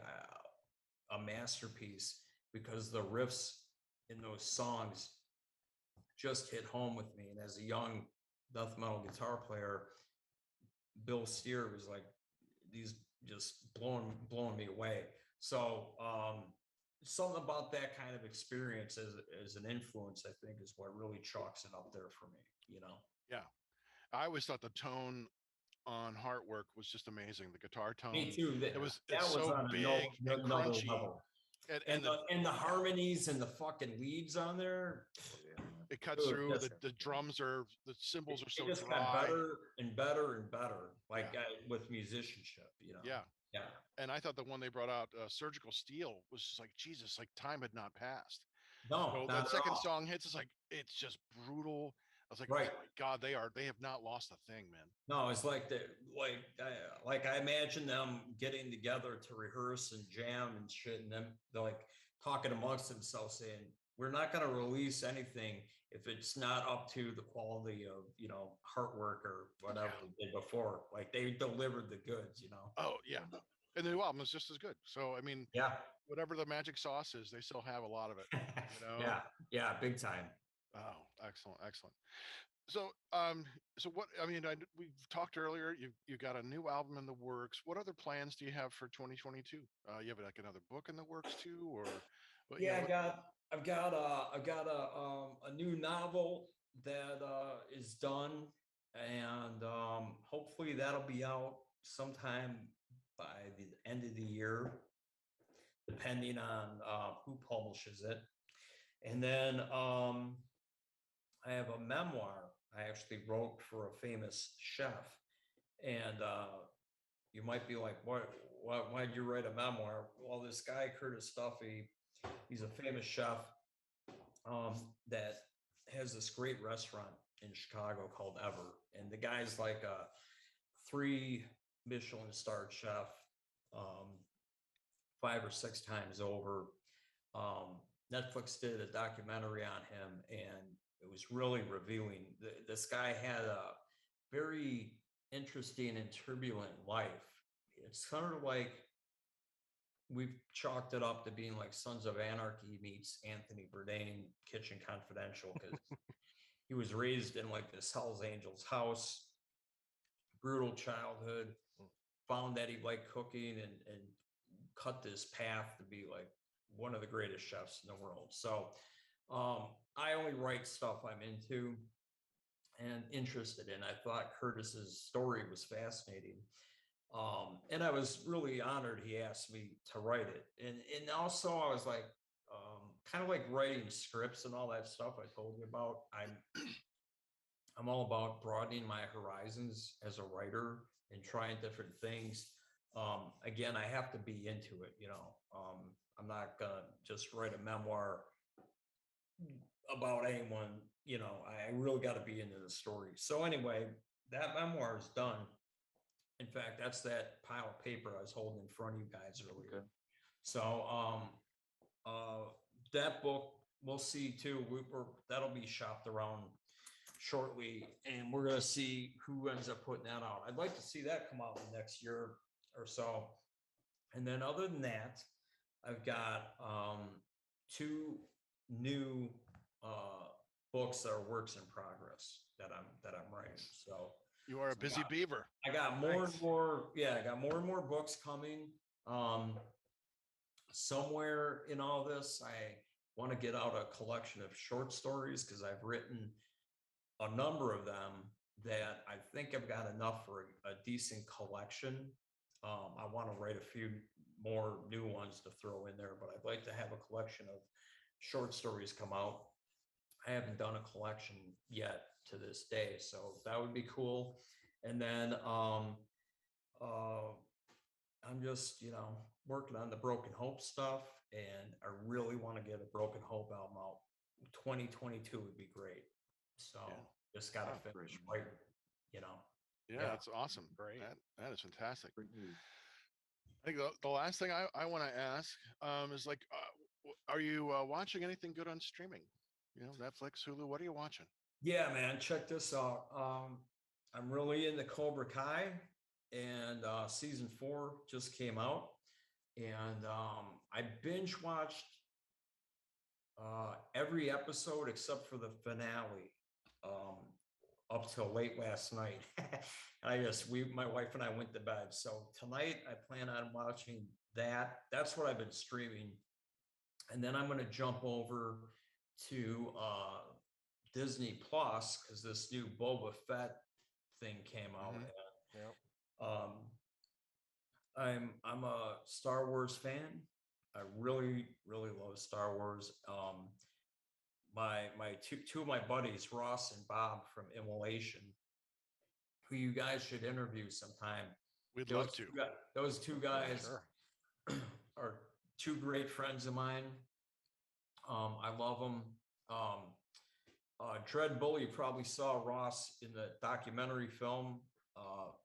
a masterpiece, because the riffs in those songs just hit home with me. And as a young death metal guitar player, Bill Steer was like, these just blowing me away. So something about that kind of experience as an influence, I think, is what really chalks it up there for me, you know? Yeah. I always thought the tone on Heartwork was just amazing. The guitar tone. Me too. It's That was so on big and another crunchy. level. And the harmonies and the fucking leads on there. It cuts Dude, through. yes. The drums are, the cymbals are so It just dry. got better and better and better, like Yeah. with musicianship, you know? Yeah. Yeah. And I thought the one they brought out, Surgical Steel, was just like, Jesus, like time had not passed. No, So not that at second all. song hits, it's like, it's just brutal. I was like, Right. oh my God, they have not lost a thing, man. No, it's like I imagine them getting together to rehearse and jam and shit, and them they're like talking amongst themselves, saying, "We're not going to release anything if it's not up to the quality of, you know, Heartwork or whatever they did before." Like, they delivered the goods, you know. Oh yeah, and the new album is just as good. So I mean, Yeah, whatever the magic sauce is, they still have a lot of it. You know. yeah, big time. Oh, excellent, excellent. So, so what? I mean, we've talked earlier. You got a new album in the works. What other plans do you have for 2022? You have like another book in the works too, or? Yeah, I've got a new novel that is done, and hopefully that'll be out sometime by the end of the year, depending on who publishes it. And then I have a memoir I actually wrote for a famous chef, and you might be like, why'd you write a memoir? Well, this guy, Curtis Stuffy, he's a famous chef that has this great restaurant in Chicago called Ever. And the guy's like a 3 Michelin starred chef, 5 or 6 times over. Netflix did a documentary on him, and it was really revealing. This guy had a very interesting and turbulent life. It's kind of like, we've chalked it up to being like Sons of Anarchy meets Anthony Bourdain Kitchen Confidential, because he was raised in like this Hell's Angels house, brutal childhood, found that he liked cooking, and cut this path to be like one of the greatest chefs in the world. So I only write stuff I'm into and interested in. I thought Curtis's story was fascinating. And I was really honored he asked me to write it. And also I was like, kind of like writing scripts and all that stuff I told you about. I'm all about broadening my horizons as a writer and trying different things. Again, I have to be into it, you know. I'm not gonna just write a memoir about anyone, you know. I really got to be into the story. So anyway, that memoir is done. In fact, that's that pile of paper I was holding in front of you guys earlier. Okay. So that book, we'll see too. That'll be shopped around shortly, and we're gonna see who ends up putting that out. I'd like to see that come out in the next year or so. And then other than that, I've got 2 new books that are works in progress that I'm writing. So you are a busy beaver. I got more and more. Yeah, I got more and more books coming. Somewhere in all this, I want to get out a collection of short stories, because I've written a number of them that I think I've got enough for a decent collection. I want to write a few more new ones to throw in there, but I'd like to have a collection of short stories come out. I haven't done a collection yet to this day, so that would be cool. And then I'm just, working on the Broken Hope stuff, and I really want to get a Broken Hope album out. 2022 would be great. So just got to finish writing, Yeah, that's awesome. Great. That is fantastic. Great news. I think the last thing I want to ask is like, are you watching anything good on streaming? Netflix, Hulu, what are you watching? Yeah, man, check this out. I'm really into Cobra Kai, and season 4 just came out, and I binge watched every episode except for the finale up till late last night. My wife and I went to bed. So tonight I plan on watching that. That's what I've been streaming. And then I'm going to jump over to Disney Plus, because this new Boba Fett thing came out. Yep. I'm a Star Wars fan. I really, really love Star Wars. My two of my buddies, Ross and Bob from Immolation, who you guys should interview sometime. We'd love to. Those two guys Sure. are two great friends of mine. I love them. Dreadbull, you probably saw Ross in the documentary film,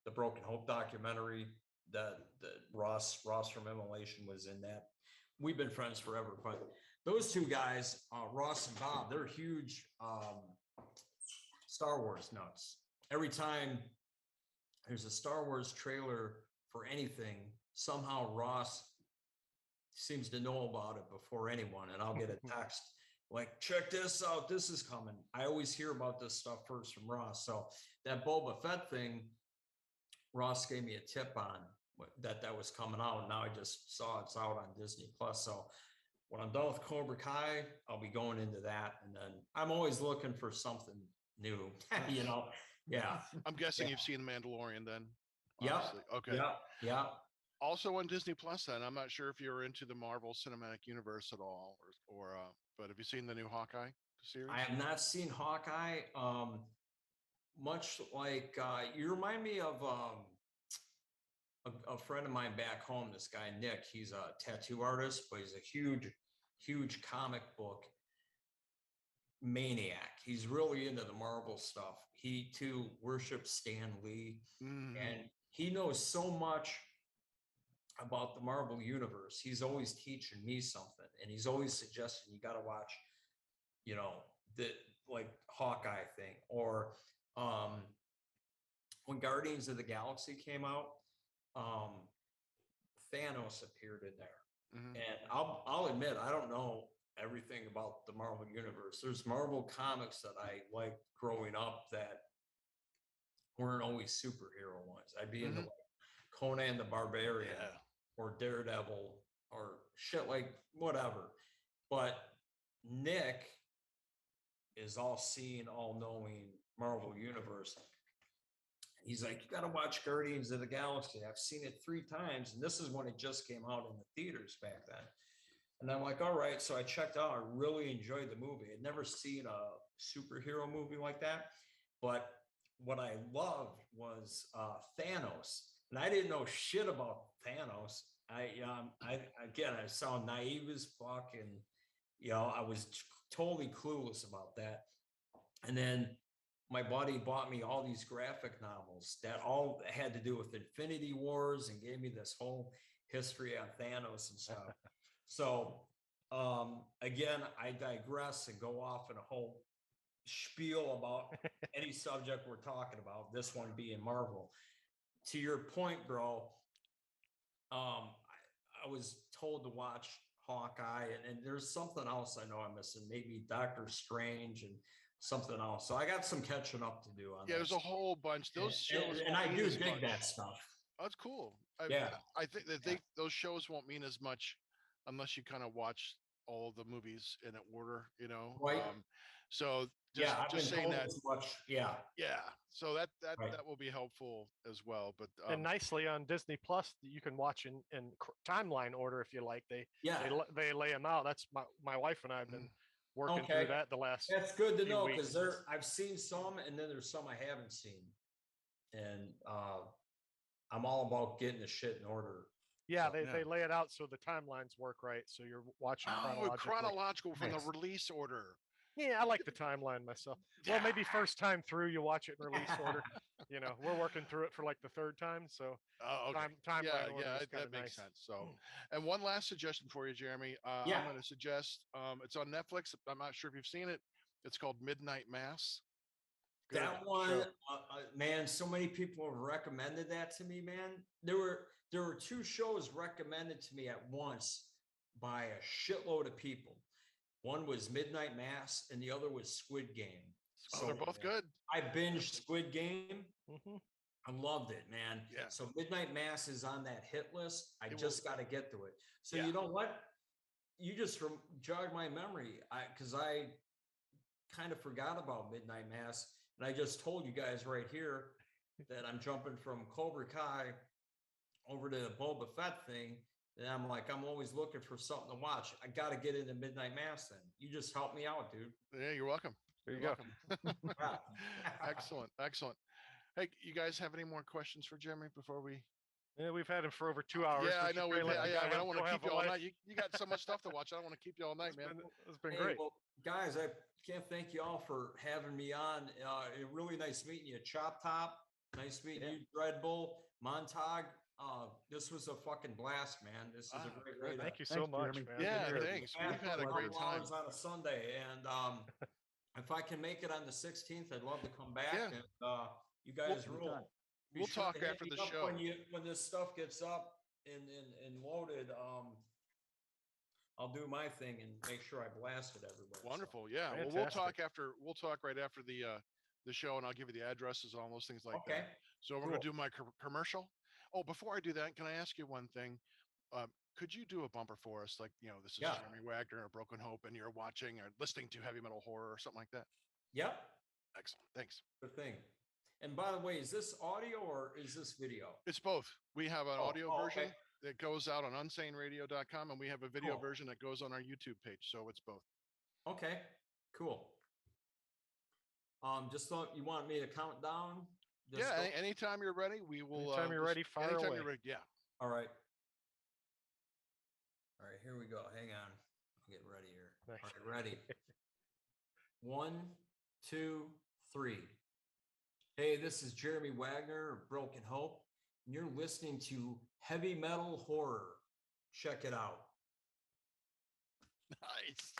the Broken Hope documentary. That Ross from Immolation was in that. We've been friends forever, but those two guys, Ross and Bob, they're huge Star Wars nuts. Every time there's a Star Wars trailer for anything, somehow Ross seems to know about it before anyone, and I'll get a text like, check this out, this is coming. I always hear about this stuff first from Ross. So that Boba Fett thing, Ross gave me a tip on that was coming out. Now I just saw it's out on Disney Plus. So when I'm done with Cobra Kai, I'll be going into that. And then I'm always looking for something new, Yeah. I'm guessing you've seen The Mandalorian then. Yeah. Obviously. Okay. Yeah. Also on Disney Plus then. I'm not sure if you're into the Marvel Cinematic Universe at all, but have you seen the new Hawkeye series? I have not seen Hawkeye. Much like you remind me of a friend of mine back home, this guy Nick. He's a tattoo artist, but he's a huge comic book maniac. He's really into the Marvel stuff. He too worships Stan Lee, and he knows so much about the Marvel universe. He's always teaching me something, and he's always suggesting you got to watch, the like Hawkeye thing, or when Guardians of the Galaxy came out, Thanos appeared in there. And I'll admit, I don't know everything about the Marvel universe. There's Marvel comics that I liked growing up that weren't always superhero ones. I'd be into like Conan the Barbarian or Daredevil or shit like whatever. But Nick is all seeing, all knowing Marvel universe. He's like, you got to watch Guardians of the Galaxy. I've seen it 3 times, and this is when it just came out in the theaters back then. And I'm like, all right. So I checked out. I really enjoyed the movie. I'd never seen a superhero movie like that. But what I loved was Thanos. And I didn't know shit about Thanos. I sound naive as fuck. And, I was totally clueless about that. And then my buddy bought me all these graphic novels that all had to do with Infinity Wars and gave me this whole history on Thanos and stuff. So, again, I digress and go off in a whole spiel about any subject we're talking about, this one being Marvel. To your point, bro, I was told to watch Hawkeye, and there's something else I know I'm missing, maybe Doctor Strange and something else. So I got some catching up to do on that. There's a whole bunch. Those shows and I do dig that stuff. That's cool. I think that those shows won't mean as much unless you kind of watch all the movies in order, Right. So just saying that. So that will be helpful as well. But and nicely on Disney Plus, you can watch in timeline order if you like. They lay them out. That's my wife and I have been working through that the last. That's good to few know weeks. because I've seen some, and then there's some I haven't seen, and I'm all about getting the shit in order. Yeah, So, they lay it out so the timelines work right, so you're watching Oh, chronologically. chronological from Nice. the release order. Yeah, I like the timeline myself. Well, maybe first time through you watch it in release order. You know, we're working through it for like the third time, so Oh, okay. timeline order is that kind of makes nice. sense. So, and one last suggestion for you, Jeremy. Yeah. I'm going to suggest. It's on Netflix. I'm not sure if you've seen it. It's called Midnight Mass. Good that one, show. man, so many people have recommended that to me, man. There were 2 shows recommended to me at once by a shitload of people. One was Midnight Mass, and the other was Squid Game. Oh, they're both good. I binged Squid Game. Mm-hmm. I loved it, man. Yeah. So Midnight Mass is on that hit list. I just got to get to it. So Yeah. you know what? You just jogged my memory. Because I kind of forgot about Midnight Mass, and I just told you guys right here that I'm jumping from Cobra Kai over to the Boba Fett thing. And I'm like, I'm always looking for something to watch. I got to get into Midnight Mass then. You just helped me out, dude. Yeah, you're welcome. There you You're go. welcome. Excellent, excellent. Hey, you guys have any more questions for Jeremy before we? Yeah, we've had him for over 2 hours. Yeah, We I should know. probably let the guy I don't want go to have keep a you all life. night. You got so much stuff to watch. I don't want to keep you all night, man. It's been Hey, great. well, guys, I can't thank you all for having me on. Really nice meeting you, Chop Top. Nice meeting you, Dreadbull, Montag. This was a fucking blast, man. This is a great way to Thank you so much, Jeremy. man. Yeah, Really. thanks. We've had a great time. On a Sunday, and if I can make it on the 16th, I'd love to come back. Yeah. And you guys rule. Be We'll sure talk to hit after me the up show. when this stuff gets up and loaded. I'll do my thing and make sure I blast it everywhere. So. Wonderful. Yeah. Well, we'll talk right after the show, and I'll give you the addresses and all those things like that. So we're going to do my commercial. Oh, before I do that, can I ask you one thing? Could you do a bumper for us? Like, this is Jeremy Wagner or Broken Hope, and you're watching or listening to heavy metal horror or something like that. Yep. Excellent. Thanks. Good thing. And by the way, is this audio or is this video? It's both. We have an audio version okay. that goes out on unsaneradio.com, and we have a video version that goes on our YouTube page. So it's both. Okay, cool. Just thought you want me to count down? Anytime you're ready, we will. Anytime you're ready, fire anytime away. you're ready, yeah. All right. All right, here we go. Hang on. I'll get ready here. Nice. All right, ready. 1, 2, 3. Hey, this is Jeremy Wagner of Broken Hope, and you're listening to Heavy Metal Horror. Check it out. Nice.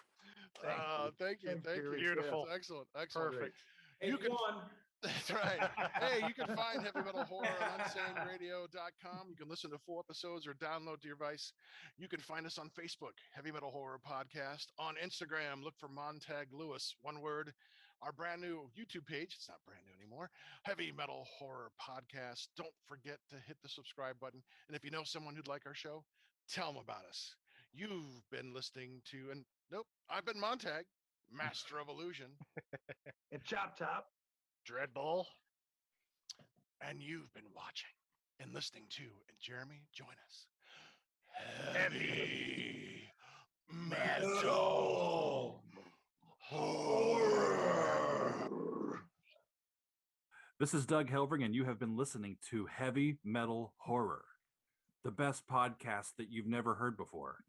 Thank you. Beautiful. That's excellent. Excellent. Perfect. Hey, You can- won. That's right. Hey, you can find Heavy Metal Horror on unsaneradio.com. You can listen to full episodes or download to your device. You can find us on Facebook, Heavy Metal Horror Podcast. On Instagram, look for Montag Lewis, one word. Our brand new YouTube page, it's not brand new anymore, Heavy Metal Horror Podcast. Don't forget to hit the subscribe button. And if you know someone who'd like our show, tell them about us. You've been listening to, and nope, I've been Montag, Master of Illusion. And Chop Top. Dreadbull. And you've been watching and listening to, and Jeremy, join us. Heavy Metal Horror. This is Doug Helvering, and you have been listening to Heavy Metal Horror, the best podcast that you've never heard before.